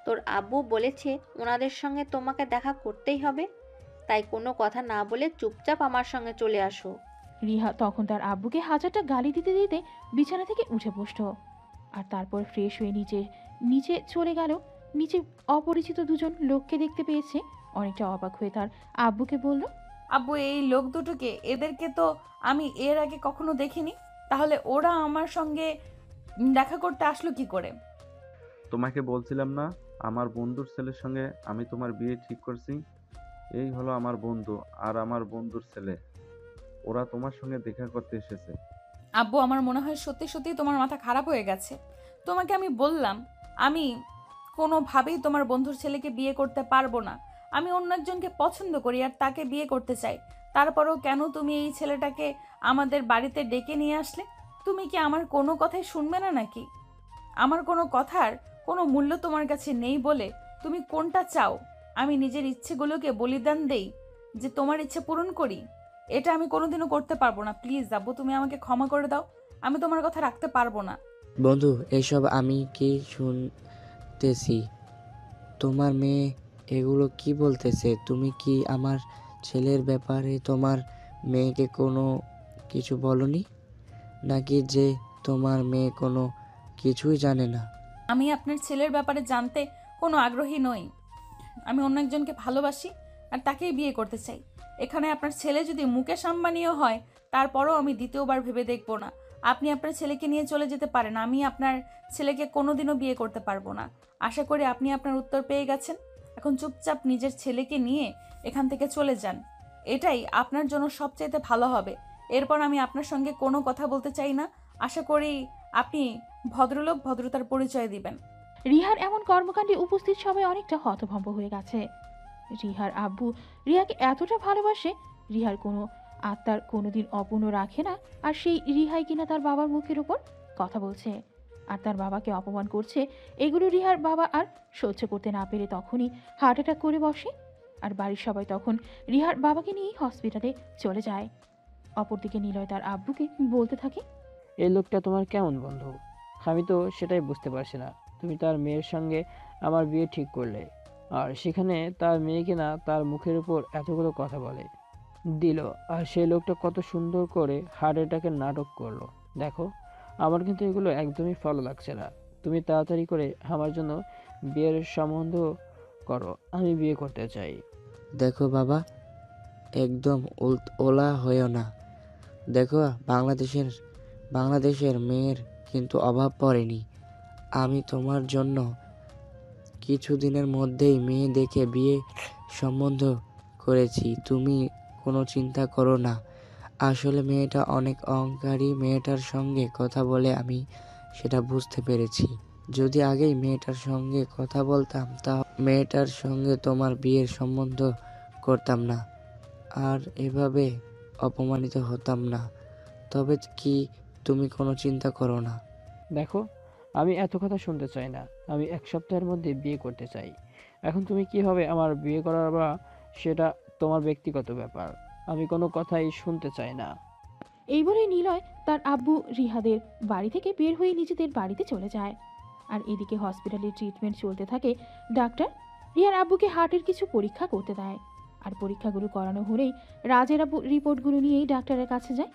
তোর আব্বু বলেছে ওনাদের সঙ্গে তোমাকে দেখা করতেই হবে, তাই কোনো কথা না বলে চুপচাপ আমার সঙ্গে চলে আসো। রিহা তখন তার আব্বুকে হাজারটা গালি দিতে দিতে বিছানা থেকে উঠে বসল, আর তারপর ফ্রেশ হয়ে নিচে চলে গেল। নিচে অপরিচিত দুজন লোককে দেখতে পেয়েছে। অনেকটা অবাক হয়ে তার আব্বুকে বলল, আব্বু, এই লোক দুটোকে, এদেরকে তো আমি এর আগে কখনো দেখিনি, তাহলে ওরা আমার সঙ্গে দেখা করতে আসলো কি করে? তোমাকে বলছিলাম না, আমার বন্ধুর ছেলের সঙ্গে আমি তোমার বিয়ে ঠিক করছি। এই হলো আমার বন্ধু আর আমার বন্ধুর ছেলে, ওরা তোমার সঙ্গে দেখা করতে এসেছে। আব্বু, আমার মনে হয় সত্যি সত্যি তোমার মাথা খারাপ হয়ে গেছে। তোমাকে আমি বললাম আমি কোনোভাবেই তোমার বন্ধুর ছেলেকে বিয়ে করতে পারবো না। আমি অন্য একজনকে পছন্দ করি আর তাকে বিয়ে করতে চাই। তারপরও কেন তুমি এই ছেলেটাকে আমাদের বাড়িতে ডেকে নিয়ে আসলে? তুমি কি আমার কোনো কথাই শুনবে না নাকি? আমার কোনো কথার কোনো মূল্য তোমার কাছে নেই বলে তুমি কোনটা চাও? আমি নিজের ইচ্ছেগুলোকে বলিদান দেই যে তোমার ইচ্ছে পূরণ করি? এটা আমি কোনোদিনও করতে পারবো না। প্লিজ আব্বু, তুমি আমাকে ক্ষমা করে দাও, আমি তোমার কথা রাখতে পারবো না। বন্ধু, এসব আমি কি শুনতেছি? তোমার মেয়ে এগুলো কি বলতেছে? তুমি কি আমার ছেলের ব্যাপারে তোমার মেয়েকে কোনো কিছু বলনি নাকি যে তোমার মেয়ে কোনো কিছুই জানে না? আমি আপনার ছেলের ব্যাপারে জানতে কোনো আগ্রহী নই। আমি অন্য একজনকে ভালোবাসি আর তাকেই বিয়ে করতে চাই। এখানে আপনার ছেলে যদি মুকেশ আম্বানিও হয়, তারপরও আমি দ্বিতীয়বার ভেবে দেখব না। আপনি আপনার ছেলেকে নিয়ে চলে যেতে পারেন, আমি আপনার ছেলেকে কোনোদিনও বিয়ে করতে পারবো না। আশা করি আপনি আপনার উত্তর পেয়ে গেছেন। এখন চুপচাপ নিজের ছেলেকে নিয়ে এখান থেকে চলে যান, এটাই আপনার জন্য সবচাইতে ভালো হবে। এরপর আমি আপনার সঙ্গে কোনো কথা বলতে চাই না। আশা করি আপনি ভদ্রলোক, ভদ্রতার পরিচয় দিবেন। রিহার এমন কর্মকাণ্ডে উপস্থিত সবাই অনেকটা হতভম্ব হয়ে গেছে। রিহার আব্বু রিহাকে এতটা ভালোবাসে, রিহার কোনো আত্মার কোনোদিন অপূর্ণ রাখে না, আর সেই রিহাই কিনা তার বাবার মুখের উপর কথা বলছে আর তার বাবাকে অপমান করছে। এগুলো রিহার বাবা আর সহ্য করতে না পেরে তখনই হার্ট অ্যাটাক করে বসে, আর বাড়ির সবাই তখন রিহার বাবাকে নিয়ে হসপিটালে চলে যায়। অপরদিকে নিলয় তার আব্বুকে বলতে থাকে, এই লোকটা তোমার কেমন বন্ধু? আমি তো সেটাই বুঝতে পারছি না। তুমি তার মেয়ের সঙ্গে আমার বিয়ে ঠিক করলে, আর সেখানে তার মেয়ে কিনা তার মুখের উপর এতগুলো কথা বলে দিল, আর সেই লোকটা কত সুন্দর করে হার্ট অ্যাটাকের নাটক করলো। দেখো, আমার কিন্তু এগুলো একদমই ভালো লাগছে না। তুমি তাড়াতাড়ি করে আমার জন্য বিয়ের সম্বন্ধ করো, আমি বিয়ে করতে চাই। দেখো বাবা, একদম ওলা হয়েও না। দেখো, বাংলাদেশের মেয়ের কিন্তু অভাব পড়েনি। আমি তোমার জন্য কিছুদিনের মধ্যেই মেয়ে দেখে বিয়ে সম্বন্ধ করেছি, তুমি কোনো চিন্তা করো না। আসলে মেয়েটা অনেক অহংকারী, মেয়েটার সঙ্গে কথা বলে আমি সেটা বুঝতে পেরেছি। যদি আগেই মেয়েটার সঙ্গে কথা বলতাম তা মেয়েটার সঙ্গে তোমার বিয়ের সম্বন্ধ করতাম না, আর এভাবে অপমানিত হতাম না। তবে কি, তুমি কোনো চিন্তা করো না। দেখো, আমি এত কথা শুনতে চাই না। আমি 1 সপ্তাহের মধ্যে বিয়ে করতে চাই। এখন তুমি কিভাবে আমার বিয়ে করার বা সেটা তোমার ব্যক্তিগত ব্যাপার। আমি কোনো কথাই শুনতে চাই না। এই বলে নিলয় তার আব্বু রিহাদের বাড়ি থেকে বের হয়ে নিজেদের বাড়িতে চলে যায়। আর এদিকে হসপিটালে ট্রিটমেন্ট চলতে থাকে। ডাক্তার রিহার আব্বুকে হার্টের কিছু পরীক্ষা করতে দেয়। আর পরীক্ষাগুলো করানো হলেই রাজের আব্বু রিপোর্টগুলো নিয়েই ডাক্তারের কাছে যায়।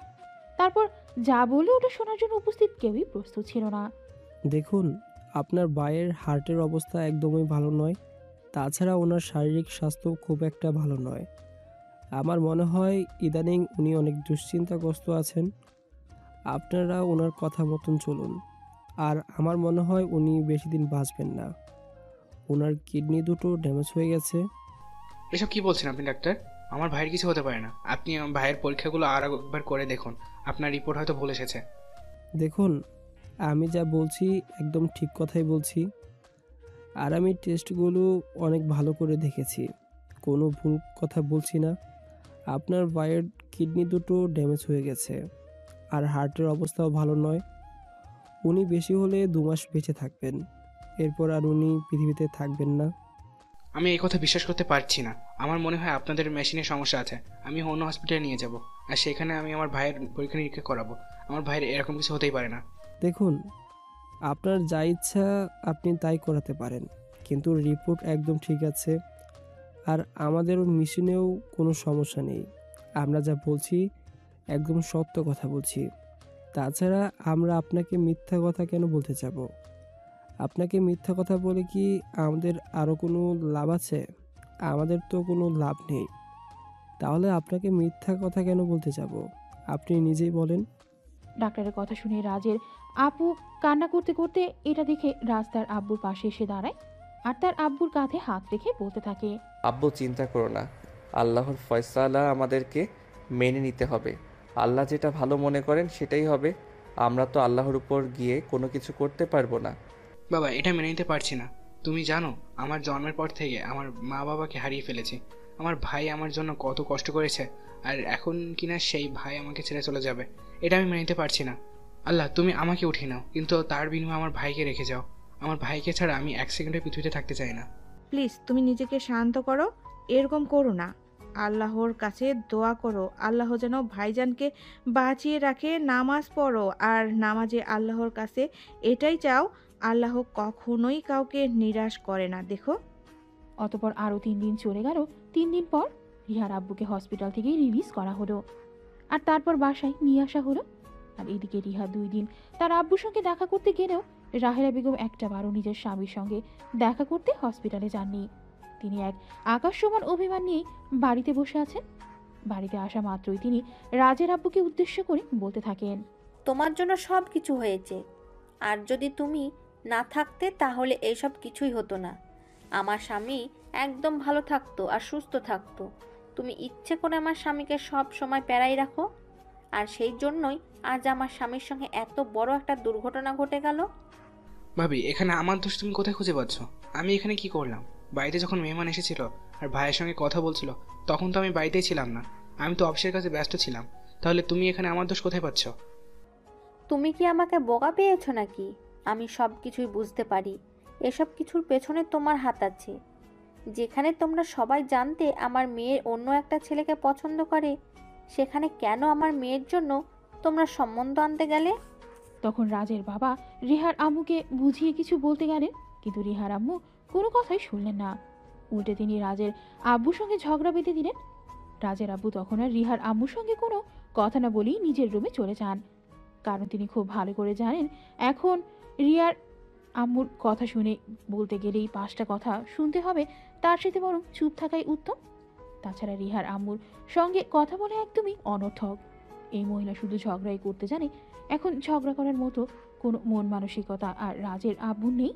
তারপর যা বললো ওটা শোনার জন্য উপস্থিত কেউই প্রস্তুত ছিল না। দেখুন, আপনার ভাইয়ের হার্টের অবস্থা একদমই ভালো নয়। তাছাড়া ওনার শারীরিক স্বাস্থ্য খুব একটা ভালো নয়। আমার মনে হয় ইদানিং উনি অনেক দুশ্চিন্তাগ্রস্ত আছেন। আপনারা ওনার কথা মতন চলুন। আর আমার মনে হয় উনি বেশি দিন বাঁচবেন না। ওনার কিডনি দুটো ড্যামেজ হয়ে গেছে। এসব কি বলছেন আপনি ডাক্তার? আমার ভাইয়ের কিছু হতে পারে না। আপনি আমার ভাইয়ের পরীক্ষাগুলো আর একবার করে দেখুন। আপনার রিপোর্ট হয়তো ভুল এসেছে। দেখুন, আমি যা বলছি একদম ঠিক কথাই বলছি। আর আমি টেস্টগুলো অনেক ভালো করে দেখেছি, কোনো ভুল কথা বলছি না। আপনার ভাইয়ের কিডনি দুটো ড্যামেজ হয়ে গেছে আর হার্টের অবস্থাও ভালো নয়। উনি বেশি হলে 2 মাস বেঁচে থাকবেন, এরপর আর উনি পৃথিবীতে থাকবেন না। আমি এই কথা বিশ্বাস করতে পারছি না। আমার মনে হয় আপনাদের মেশিনের সমস্যা আছে। আমি অন্য হসপিটালে নিয়ে যাব, আর সেখানে আমি আমার ভাইয়ের পরীক্ষা নিরীক্ষা করাবো। আমার ভাইয়ের এরকম কিছু হতেই পারে না। দেখুন, আপনার যা ইচ্ছা আপনি তাই করাতে পারেন, কিন্তু রিপোর্ট একদম ঠিক আছে। আর আমাদের মেশিনেও কোনো সমস্যা নেই। আমরা যা বলছি একদম সত্য কথা বলছি। তাছাড়া আমরা আপনাকে মিথ্যা কথা কেন বলতে যাব? আপনাকে মিথ্যা কথা বলে কি আমাদের আরও কোনো লাভ আছে? আমাদের তো কোনো লাভ নেই। তাহলে আপনাকে মিথ্যা কথা কেন বলতে যাব? আপনি নিজেই বলেন। ডাক্তারের কথা শুনে রাজের আপু কান্না করতে করতে এটা দেখে রাজ তার আব্বুর পাশে এসে দাঁড়ায় আর তার আব্বুর কাঁধে হাত রেখে বলতে থাকে, আব্বু চিন্তা করো না, আল্লাহর ফয়সালা আমাদেরকে মেনে নিতে হবে। আল্লাহ যেটা ভালো মনে করেন সেটাই হবে। আমরা তো আল্লাহর উপর গিয়ে কোনো কিছু করতে পারবো না। বাবা, এটা মেনে নিতে পারছি না। তুমি জানো, আমার জন্মের পর থেকে আমার মা বাবাকে হারিয়ে ফেলেছি। আমার ভাই আমার জন্য কত কষ্ট করেছে, আর এখন কিনা সেই ভাই আমাকে ছেড়ে চলে যাবে। এটা আমি মেনে নিতে পারছি না। আল্লাহ, তুমি আমাকে উঠিয়ে নাও, কিন্তু তার বিনিময়ে আমার ভাইকে রেখে যাও। আমার ভাইকে ছাড়া আমি 1 সেকেন্ডের পৃথিবীতে থাকতে চাই না। প্লিজ তুমি নিজেকে শান্ত করো, এরকম করো না। আল্লাহর কাছে দোয়া করো, আল্লাহ যেন ভাইজানকে বাঁচিয়ে রাখে। নামাজ পড়ো, আর নামাজে আল্লাহর কাছে এটাই চাও, আল্লাহ কখনোই কাউকে নিরাশ করে না। দেখো। অতপর আরও 3 দিন চলে গেল। 3 দিন পর রিহার আব্বুকে হসপিটাল থেকে রিলিজ করা হলো আর তারপর বাসায় নিয়ে আসা হলো। আর এদিকে রিহা 2 দিন তার আব্বুর সঙ্গে দেখা করতে গেলেও রাহেলা বেগম একটাবারও নিজের স্বামীর সঙ্গে দেখা করতে হসপিটালে যাননি। তিনি এক আকাশ সমান অভিমান নিয়ে বাড়িতে বসে আছেন। বাড়িতে আসা মাত্রই তিনি রাজের আব্বুকে উদ্দেশ্য করে বলতে থাকেন, তোমার জন্য সব কিছু হয়েছে, আর যদি তুমি না থাকতে তাহলে এইসব কিছুই হতো না। আমার স্বামী একদম ভালো থাকতো আর সুস্থ থাকতো। তুমি ইচ্ছে করে আমার স্বামীকে সব সময় প্যারাই রাখো, আর সেই জন্যই আজ আমার স্বামীর সঙ্গে এত বড় একটা দুর্ঘটনা ঘটে গেল। ভাবি, এখানে আমার দোষ তুমি কোথায় খুঁজে পাচ্ছ? আমি এখানে কি করলাম? বাড়িতে যখন মেহমান এসেছিল আর ভাইয়ের সঙ্গে কথা বলছিল, তখন তো আমি বাড়িতেই ছিলাম না। আমি তো অফিসের কাছে ব্যস্ত ছিলাম। তাহলে তুমি এখানে আমার দোষ কোথায় পাচ্ছ? তুমি কি আমাকে বোকা পেয়েছো নাকি? আমি সব কিছুই বুঝতে পারি। এসব কিছুর পেছনে তোমার হাত আছে। যেখানে তোমরা সবাই জানতে আমার মেয়ের অন্য একটা ছেলেকে পছন্দ করে, সেখানে কেন আমার মেয়ের জন্য তোমরা সম্বন্ধ আনতে গেলে? তখন রাজের বাবা রিহার আম্মুকে বুঝিয়ে কিছু বলতে গেলেন, কিন্তু রিহার আম্মু কোনো কথাই শুনলেন না। উল্টে তিনি রাজের আব্বুর সঙ্গে ঝগড়া বেঁধে দিলেন। রাজের আব্বু তখন আর রিহার আম্মুর সঙ্গে কোনো কথা না বলেই নিজের রুমে চলে যান, কারণ তিনি খুব ভালো করে জানেন এখন রিয়ার আম্মুর কথা শুনে বলতে গেলেই 5টা কথা শুনতে হবে, তার সাথে বরং চুপ থাকাই উত্তম। তাছাড়া রিহার আম্মুর সঙ্গে কথা বলে একদমই অনর্থক। এই মহিলা শুধু ঝগড়াই করতে জানে। এখন ঝগড়া করার মতো কোনো মন মানসিকতা আর রাজের আব্বুর নেই,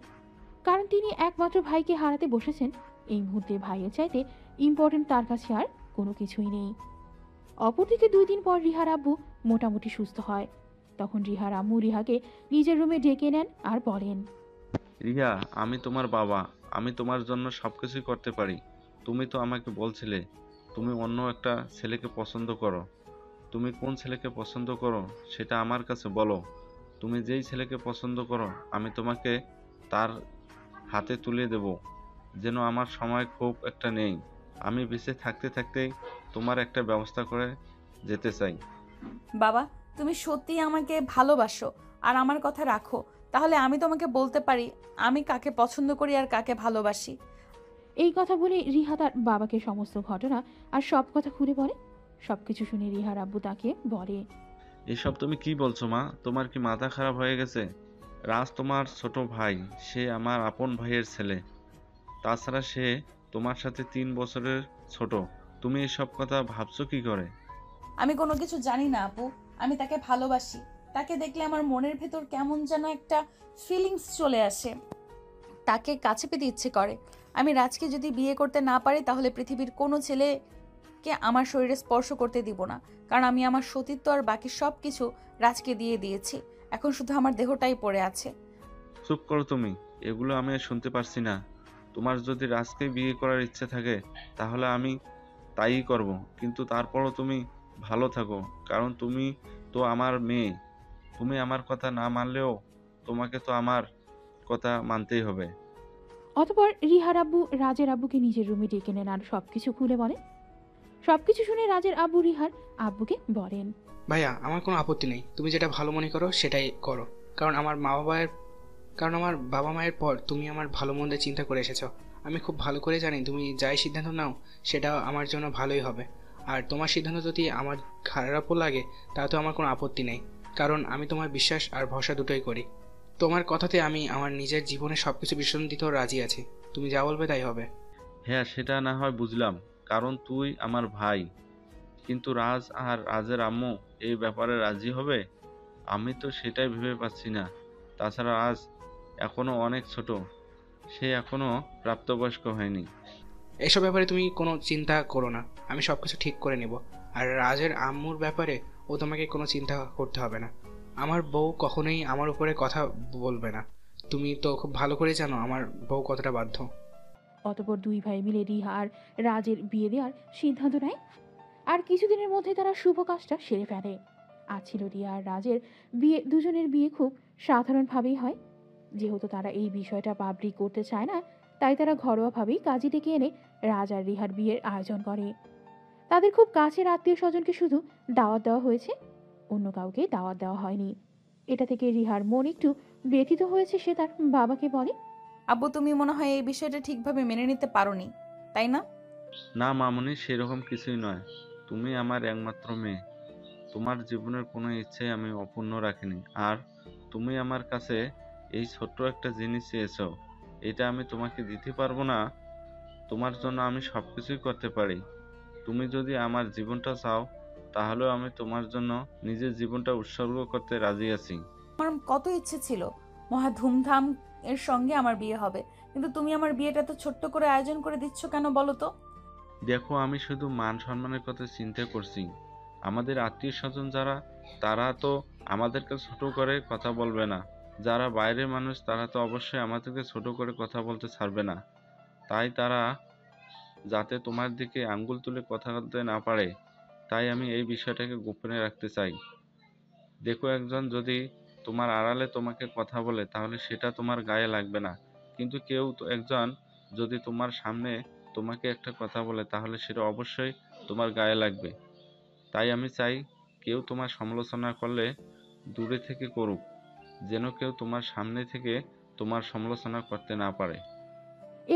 কারণ তিনি একমাত্র ভাইকে হারাতে বসেছেন। এই মুহূর্তে ভাইয়ের চাইতে ইম্পর্টেন্ট তার কাছে আর কোনো কিছুই নেই। অপরদিকে 2 দিন পর রিহার আব্বু মোটামুটি সুস্থ হয়। তখন রিহার আম্মু রিহাকে নিজের রুমে ডেকে নেন আর বলেন, রিয়া, আমি তোমার বাবা। আমি তোমার জন্য সবকিছুই করতে পারি। তুমি তো আমাকে বলছিলে তুমি অন্য একটা ছেলেকে পছন্দ করো। তুমি কোন ছেলেকে পছন্দ করো সেটা আমার কাছে বলো। তুমি যেই ছেলেকে পছন্দ করো আমি তোমাকে তার হাতে তুলে দেব। যেন আমার সময় খুব একটা নেই, আমি বেঁচে থাকতে থাকতেই তোমার একটা ব্যবস্থা করে যেতে চাই। বাবা, তুমি সত্যিই আমাকে ভালোবাসো আর আমার কথা রাখো, তাহলে আমি তোমাকে বলতে পারি আমি কাকে পছন্দ করি আর কাকে ভালোবাসি। এই কথা বলে রিহা তার বাবাকে সমস্ত ঘটনা আর সব কথা খুলে বলে। সবকিছু শুনে রিহার আব্বু তাকে বলে, এসব তুমি কি বলছো মা? তোমার কি মাথা খারাপ হয়ে গেছে? রাজ তোমার ছোট ভাই, সে আমার আপন ভাইয়ের ছেলে। তাছাড়া সে তোমার সাথে 3 বছরের ছোট। তুমি এসব কথা ভাবছো কি করে? আমি কোনো কিছু জানি না আপু, আমি তাকে ভালোবাসি। তাকে দেখলে আমার মনের ভেতর কেমন যেন একটা ফিলিংস চলে আসে, তাকে কাছে পেতে ইচ্ছে করে। আমি রাজকে যদি বিয়ে করতে না পারি তাহলে পৃথিবীর কোনো ছেলেকে আমার শরীরে স্পর্শ করতে দিব না, কারণ আমি আমার সতীত্ব আর বাকি সব কিছু রাজকে দিয়ে দিয়েছি। এখন শুধু আমার দেহটাই পড়ে আছে। চুপ করো তুমি, এগুলো আমি আর শুনতে পারছি না। তোমার যদি রাজকে বিয়ে করার ইচ্ছে থাকে তাহলে আমি তাই করব, কিন্তু তারপরও তুমি ভালো থাকো, কারণ তুমি তো আমার মেয়ে। তুমি আমার কথা না মানলেও তোমাকে তো আমার কথা মানতেই হবে। অতঃপর রিহার আব্বু রাজের আব্বুকে নিজের রুমে ডেকে নেন আর সবকিছু খুলে বলেন। সবকিছু শুনে রাজের আব্বু রিহার আব্বুকে বলেন, ভাইয়া, আমার কোনো আপত্তি নেই, তুমি যেটা ভালো মনে করো সেটাই করো। কারণ আমার বাবা মায়ের পর তুমি আমার ভালো মন্দের চিন্তা করে এসেছো। আমি খুব ভালো করে জানি তুমি যাই সিদ্ধান্ত নাও সেটা আমার জন্য ভালোই হবে। আর তোমার সিদ্ধান্ত যদি আমার খারাপও লাগে তাতেও আমার কোনো আপত্তি নেই, কারণ আমি তোমার বিশ্বাস আর ভরসা দুটোই করি। তোমার কথাতে আমি আমার নিজের জীবনে সব কিছু বিসর্জন দিতেও রাজি আছি। তুমি যা বলবে তাই হবে। হ্যাঁ, সেটা না হয় বুঝলাম, কারণ তুই আমার ভাই। কিন্তু রাজ আর রাজের আম্মু এই ব্যাপারে রাজি হবে? আমি তো সেটাই ভেবে পাচ্ছি না। তাছাড়া রাজ এখনো অনেক ছোট, সে এখনো প্রাপ্তবয়স্ক হয়নি। এসব ব্যাপারে তুমি কোনো চিন্তা করো না, আমি সব কিছু ঠিক করে নেব। আর রাজের আম্মুর ব্যাপারে ও তোমাকে কোনো চিন্তা করতে হবে না। আমার বউ কখনোই আমার উপরে কথা বলবে না। তুমি তো খুব ভালো করে জানো আমার বউ কতটা বাধ্য। অতঃপর দুই ভাই মিলে রিহা আর রাজের বিয়ে দেওয়ার সিদ্ধান্ত নেয়। আর কিছুদিনের মধ্যে তারা শুভ কাজটা সেরে ফেলে। আজ ছিল রিয়া আর রাজের বিয়ে। দুজনের বিয়ে খুব সাধারণভাবেই হয়। যেহেতু তারা এই বিষয়টা পাবলিক করতে চায় না, তাই তারা ঘরোয়াভাবেই কাজী ডেকে এনে রাজ আর রিহার বিয়ের আয়োজন করে। তাদের খুব কাছের আত্মীয় স্বজনকে শুধু দাওয়াত দেওয়া হয়েছে, অন্য কাউকে দাওয়াত দেওয়া হয়নি। এটা থেকে রিহার মন একটু ব্যথিত হয়েছে। সে তার বাবাকে বলে, আব্বু, তুমি মনে হয় এই বিষয়টা ঠিকভাবে মেনে নিতে পারোনি, তাই না? না মামুনি, সেরকম কিছুই নয়। তুমি আমার একমাত্র মেয়ে। তোমার জীবনের কোনো ইচ্ছে আমি অপূর্ণ রাখিনি। আর তুমি আমার কাছে এই ছোট্ট একটা জিনিস চেয়েছো, এটা আমি তোমাকে দিতে পারবো না? তোমার জন্য আমি সবকিছুই করতে পারি। তুমি যদি আমার জীবনটা চাও তাহলেও আমি তোমার জন্য নিজের জীবনটা উৎসর্গ করতে রাজি আছি। আমার কত ইচ্ছে ছিল মহা ধুমধাম এর সঙ্গে আমার বিয়ে হবে, কিন্তু তুমি আমার বিয়েটা তো ছোট্ট করে আয়োজন করে দিচ্ছ কেন বলো তো? দেখো, আমি শুধু মান সম্মানের কথা চিন্তা করছি। আমাদের আত্মীয় স্বজন যারা, তারা তো আমাদেরকে ছোট করে কথা বলবে না। যারা বাইরের মানুষ তারা তো অবশ্যই আমাদেরকে ছোট করে কথা বলতে ছাড়বে না। তাই তারা যাতে তোমার দিকে আঙ্গুল তুলে কথা বলতে না পারে, তাই আমি এই বিষয়টাকে গোপনে রাখতে চাই। দেখো, একজন যদি তোমার আড়ালে তোমাকে কথা বলে তাহলে সেটা তোমার গায়ে লাগবে না, কিন্তু কেউ তো একজন যদি তোমার সামনে তোমাকে একটা কথা বলে তাহলে সেটা অবশ্যই তোমার গায়ে লাগবে। তাই আমি চাই কেউ তোমার সমালোচনা করলে দূরে থেকে করুক, যেন কেউ তোমার সামনে থেকে তোমার সমালোচনা করতে না পারে।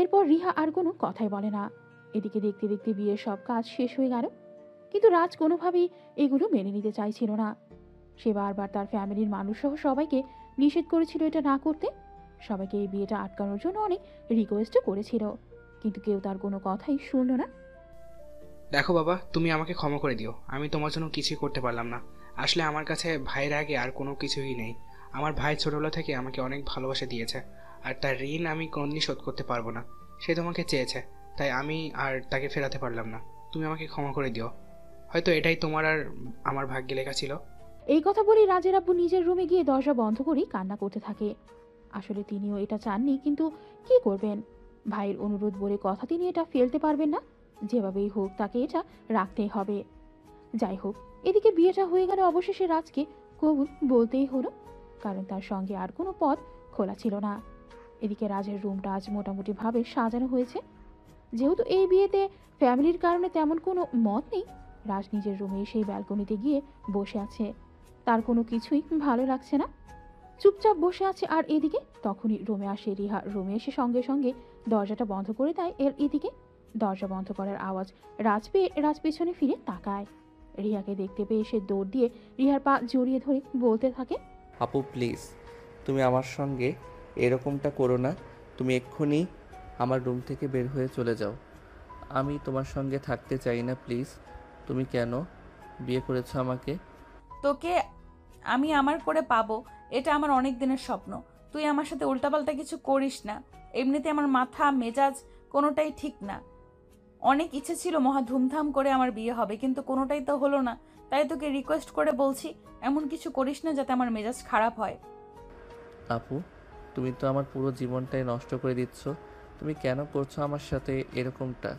এরপর রিহা আর কোনো কথাই বলে না। এদিকে দেখতে দেখতে বিয়ের সব কাজ শেষ হয়ে গেল, কিন্তু রাজ কোনোভাবেই এগুলো মেনে নিতে চাইছিল না। সে বারবার তার ফ্যামিলির মানুষসহ সবাইকে নিষেধ করেছিল এটা না করতে। সবাইকে এই বিয়েটা আটকানোর জন্য অনেক রিকোয়েস্টও করেছিল, কিন্তু কেউ তার কোনো কথাই শুনল না। দেখো বাবা, তুমি আমাকে ক্ষমা করে দিও, আমি তোমার জন্য কিছুই করতে পারলাম না। আসলে আমার কাছে ভাইয়ের আগে আর কোনো কিছুই নেই। আমার ভাই ছোটবেলা থেকে আমাকে অনেক ভালোবাসা দিয়েছে, আর তার ঋণ আমি কোনোদিনই শোধ করতে পারবো না। সে তোমাকে চেয়েছে, তাই আমি আর তাকে ফেরাতে পারলাম না। তুমি আমাকে ক্ষমা করে দিও। হয়তো এটাই তোমার আর আমার ভাগ্যে লেখা ছিল। এই কথা বলে রাজের আব্বু নিজের রুমে গিয়ে দরজা বন্ধ করেই কান্না করতে থাকে। আসলে তিনিও এটা চাননি, কিন্তু কি করবেন? ভাইয়ের অনুরোধ বলে কথা তিনি এটা ফেলতে পারবেন না। যেভাবেই হোক তাকে এটা রাখতেই হবে। যাই হোক, এদিকে বিয়েটা হয়ে গেল। অবশেষে রাজকে কবুল বলতেই হলো, কারণ তার সঙ্গে আর কোনো পথ খোলা ছিল না। এদিকে রাজের রুমটা আজ মোটামুটি ভাবে সাজানো হয়েছে। যেহেতু এই বিয়েতে ফ্যামিলির কারণে তেমন কোনো মত নেই, রাজ নিজের রুমে সেই ব্যালকনিতে গিয়ে বসে আছে। তার কোনো কিছুই ভালো লাগছে না, চুপচাপ বসে আছে। আর এদিকে তখনই রুমে আসে রিহা। রুমে এসে সঙ্গে সঙ্গে দরজাটা বন্ধ করে দেয়। এর এদিকে দরজা বন্ধ করার আওয়াজ রাজ পেয়ে রাজ পেছনে ফিরে তাকায়। রিহাকে দেখতে পেয়ে সে দৌড় দিয়ে রিহার পা জড়িয়ে ধরে বলতে থাকে, আপু প্লিজ, তুমি আমার সঙ্গে এরকমটা করো না। তুমি এক্ষুনি আমার রুম থেকে বের হয়ে চলে যাও। আমি তোমার সঙ্গে থাকতে চাই না, প্লিজ। তুমি কেন বিয়ে করেছো আমাকে? তোকে আমি আমার করে পাবো, এটা আমার অনেক দিনের স্বপ্ন। তুই আমার সাথে উল্টাপাল্টা কিছু করিস না। এমনিতে আমার মাথা মেজাজ কোনোটাই ঠিক না। অনেক ইচ্ছে ছিল মহা ধুমধাম করে আমার বিয়ে হবে, কিন্তু কোনোটাই তো হলো না। তাই তোকে রিকোয়েস্ট করে বলছি, এমন কিছু করিস না যাতে আমার মেজাজ খারাপ হয়। আপু, তুমি তো আমার পুরো জীবনটাই নষ্ট করে দিচ্ছ। তুমি কেন করছো আমার সাথে এরকমটা?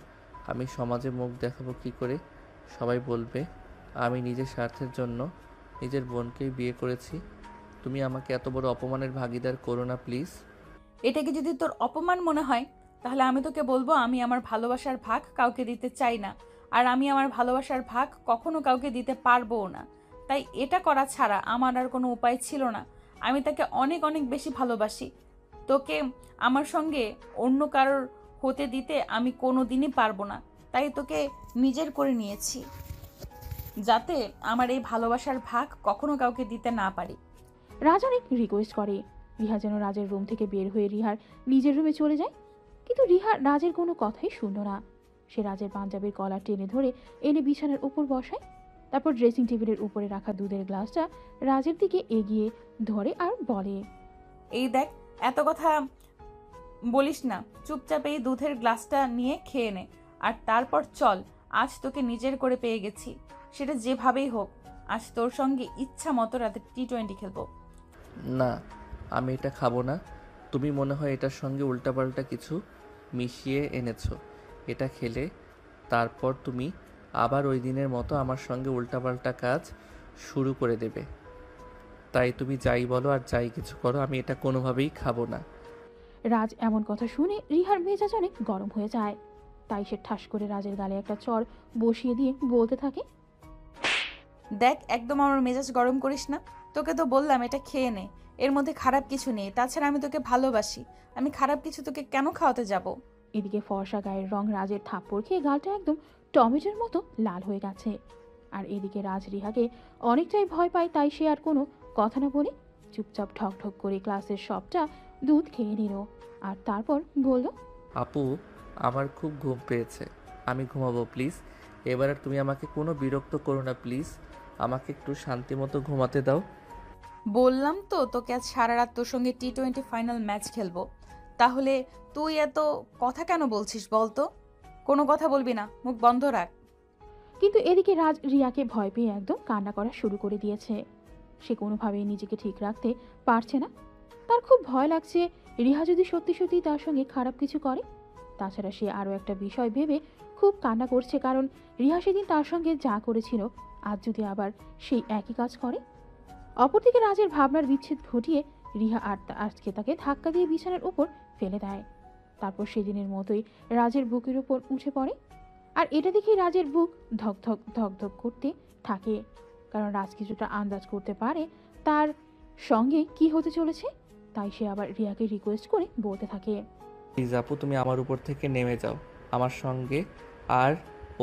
আমি সমাজে মুখ দেখাবো কি করে? সবাই বলবে আমি নিজের স্বার্থের জন্য নিজের বোনকেই বিয়ে করেছি। তুমি আমাকে এত বড় অপমানের ভাগিদার করো না, প্লিজ। এটাকে যদি তোর অপমান মনে হয়, তাহলে আমি তোকে বলবো আমি আমার ভালোবাসার ভাগ কাউকে দিতে চাই না, আর আমি আমার ভালোবাসার ভাগ কখনো কাউকে দিতে পারবোও না। তাই এটা করা ছাড়া আমার আর কোনো উপায় ছিল না। আমি তাকে অনেক অনেক বেশি ভালোবাসি। তোকে আমার সঙ্গে অন্য কারোর হতে দিতে আমি কোনো দিনই পারবো না। তাই তোকে নিজের করে নিয়েছি, যাতে আমার এই ভালোবাসার ভাগ কখনো কাউকে দিতে না পারি। রাজ অনেক রিকোয়েস্ট করে রিহা যেন রাজের রুম থেকে বের হয়ে রিহার নিজের রুমে চলে যায়, কিন্তু রিহা রাজের কোনো কথাই শুনল না। সে রাজের পাঞ্জাবির কলার টেনে ধরে এনে বিছানার উপর বসায়। তারপর ড্রেসিং টেবিলের উপরে রাখা দুধের গ্লাসটা রাজের দিকে এগিয়ে ধরে আর বলে, এই দেখ, এত কথা বলিস না, চুপচাপ এই দুধের গ্লাসটা নিয়ে খেয়ে নে। আর তারপর চল, আজ তোকে নিজের করে পেয়ে গেছি। সেটা যেভাবেই হোক, আজ তোর সঙ্গে ইচ্ছা মতো রাতে T20 খেলবো। না, আমি এটা খাবো না। তুমি মনে হয় এটার সঙ্গে উল্টাপাল্টা কিছু মিশিয়ে এনেছো। এটা খেলে তারপর তুমি আবার ওই দিনের মতো আমার সঙ্গে উল্টাপাল্টা কাজ শুরু করে দেবে। তাই তুমি যাই বলো আর যাই কিছু করো, আমি এটা কোনোভাবেই খাবো না। রাজ এমন কথা শুনে রিহার মেজাজ অনেক গরম হয়ে যায়। তাই সে ঠাস করে রাজের গালে একটা চড় বসিয়ে দিয়ে বলতে থাকে, দেখ, একদম আমার মেজাজ গরম করিস না। তোকে তো বললাম এটা খেয়ে নে, এর মধ্যে খারাপ কিছু নেই। তাছাড়া আমি তোকে ভালোবাসি, আমি খারাপ কিছু তোকে কেন খাওয়াতে যাব? এদিকে ফর্সা গায়ের রং রাজের থাপ্পড় খেয়ে গালটা একদম টমেটোর মতো লাল হয়ে গেছে। আর এদিকে রাজ রিহাকে অনেকটাই ভয় পায়, তাই সে আর কোনো কথা না বলে চুপচাপ ঢক ঢক করে ক্লাসের সবটা দুধ খেয়ে নিল। আর তারপর বলল, আপু, আমার খুব ঘুম পেয়েছে, আমি ঘুমাবো প্লিজ। এবার আর তুমি আমাকে কোনো বিরক্ত করো না প্লিজ। আমাকে একটু শান্তি মতো ঘুমাতে দাও। বললাম তো তোকে আজ সারা রাত তোর সঙ্গে T20 ফাইনাল ম্যাচ খেলবো। তাহলে তুই এত কথা কেন বলছিস বলতো? কোনো কথা বলবি না, মুখ বন্ধ রাখ। কিন্তু এদিকে রাজ রিয়াকে ভয় পেয়ে একদম কান্না করা শুরু করে দিয়েছে। সে কোনোভাবেই নিজেকে ঠিক রাখতে পারছে না। তার খুব ভয় লাগছে রিহা যদি সত্যি সত্যি তার সঙ্গে খারাপ কিছু করে। তাছাড়া সে আরও একটা বিষয় ভেবে খুব কান্না করছে, কারণ রিহা সেদিন তার সঙ্গে যা করেছিল আজ যদি আবার সেই একই কাজ করে। অপরদিকে রাজের ভাবনার বিচ্ছেদ ঘটিয়ে রিহা আর আজকে তাকে ধাক্কা দিয়ে বিছানার উপর ফেলে দেয়। তারপর সেদিনের মতোই রাজের বুকের উপর উঠে পড়ে। আর এটা দেখেই রাজের বুক ধক ধক ধক ধক করতে থাকে, কারণ রাজ কিছুটা আন্দাজ করতে পারে তার সঙ্গে কি হতে চলেছে। তাই সে আবার রিয়াকে রিকোয়েস্ট করে বলতে থাকে, প্লিজ আপু, তুমি আমার উপর থেকে নেমে যাও। আমার সঙ্গে আর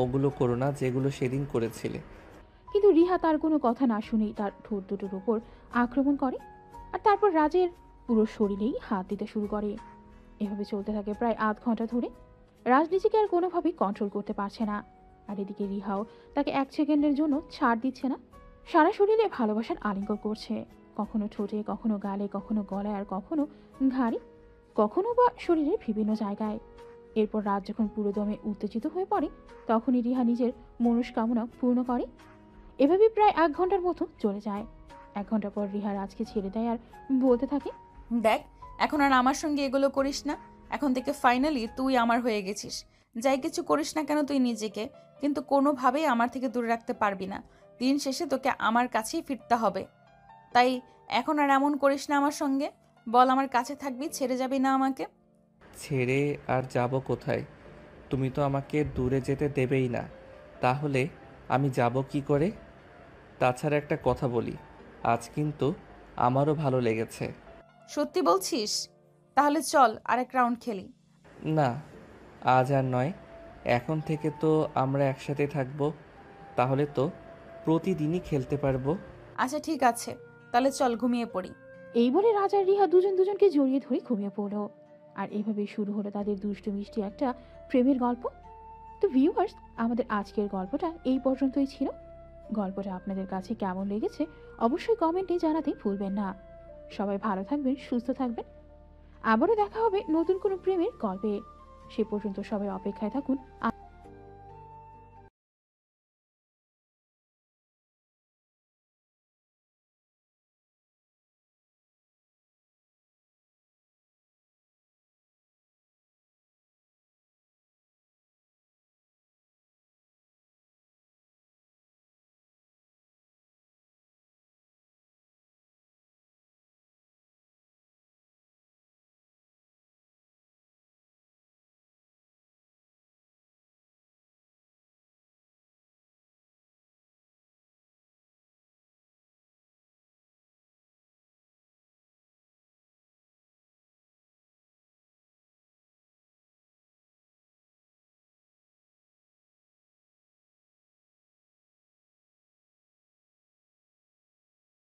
ওগুলো করো না যেগুলো সেদিন করেছিলে। কিন্তু রিহা তার কোনো কথা না শুনেই তার ঠোঁট দুটোর উপর আক্রমণ করে। আর তারপর রাজের পুরো শরীরেই হাত দিতে শুরু করে। এভাবে চলতে থাকে প্রায় আধ ঘন্টা ধরে। রাজ নিজেকে আর কোনোভাবেই কন্ট্রোল করতে পারছে না। আর এদিকে রিহাও তাকে এক সেকেন্ডের জন্য ছাড় দিচ্ছে না। সারা শরীরে ভালোবাসার আলিঙ্গন করছে, কখনো ঠোঁটে, কখনো গালে, কখনো গলায়, আর কখনো ঘাড়ে, কখনো বা শরীরের বিভিন্ন জায়গায়। এরপর রাজ যখন পুরো দমে উত্তেজিত হয়ে পড়ে, তখনই রিহা নিজের মনস্কামনা পূর্ণ করে। এভাবে প্রায় 1 ঘন্টার মতো চলে যায়। 1 ঘন্টা পর রিহা রাজকে ছেড়ে দেয় আর বলতে থাকে, দেখ, এখন আর আমার সঙ্গে এগুলো করিস না। এখন থেকে ফাইনালি তুই আমার হয়ে গেছিস। যাই কিছু করিস না কেন তুই নিজেকে কিন্তু কোনোভাবেই আমার থেকে দূরে রাখতে পারবি না। দিন শেষে তোকে আমার কাছেই ফিরতে হবে। তাই এখন আর এমন করিস না আমার সঙ্গে। বল, আমার কাছে থাকবি, ছেড়ে যাবি না আমাকে? ছেড়ে আর যাব কোথায়? তুমি তো আমাকে দূরে যেতে দেবেই না, তাহলে আমি যাব কি করে? তাছাড়া একটা কথা বলি, আজ কিন্তু আমারও ভালো লেগেছে। সত্যি বলছিস? তাহলে চল আরেক রাউন্ড খেলি। না, আজ আর নয়, এখন থেকে তো আমরা একসাথে থাকবো, তাহলে তো প্রতিদিনই খেলতে পারবো। আচ্ছা ঠিক আছে, তাহলে চল ঘুমিয়ে পড়ি। এই বলে রাজ আর রিহা দুজনকে জড়িয়ে ধরে ঘুমিয়ে পড়লো। আর এভাবে শুরু হলো তাদের দুষ্টু মিষ্টি একটা প্রেমের গল্প। তো ভিউয়ার্স, আমাদের আজকের গল্পটা এই পর্যন্তই ছিল। গল্পটা আপনাদের কাছে কেমন লেগেছে অবশ্যই কমেন্টে জানাতে ভুলবেন না। সবাই ভালো থাকবেন, সুস্থ থাকবেন। আবারও দেখা হবে নতুন কোনো প্রেমের গল্পে। সে পর্যন্ত সবাই অপেক্ষায় থাকুন।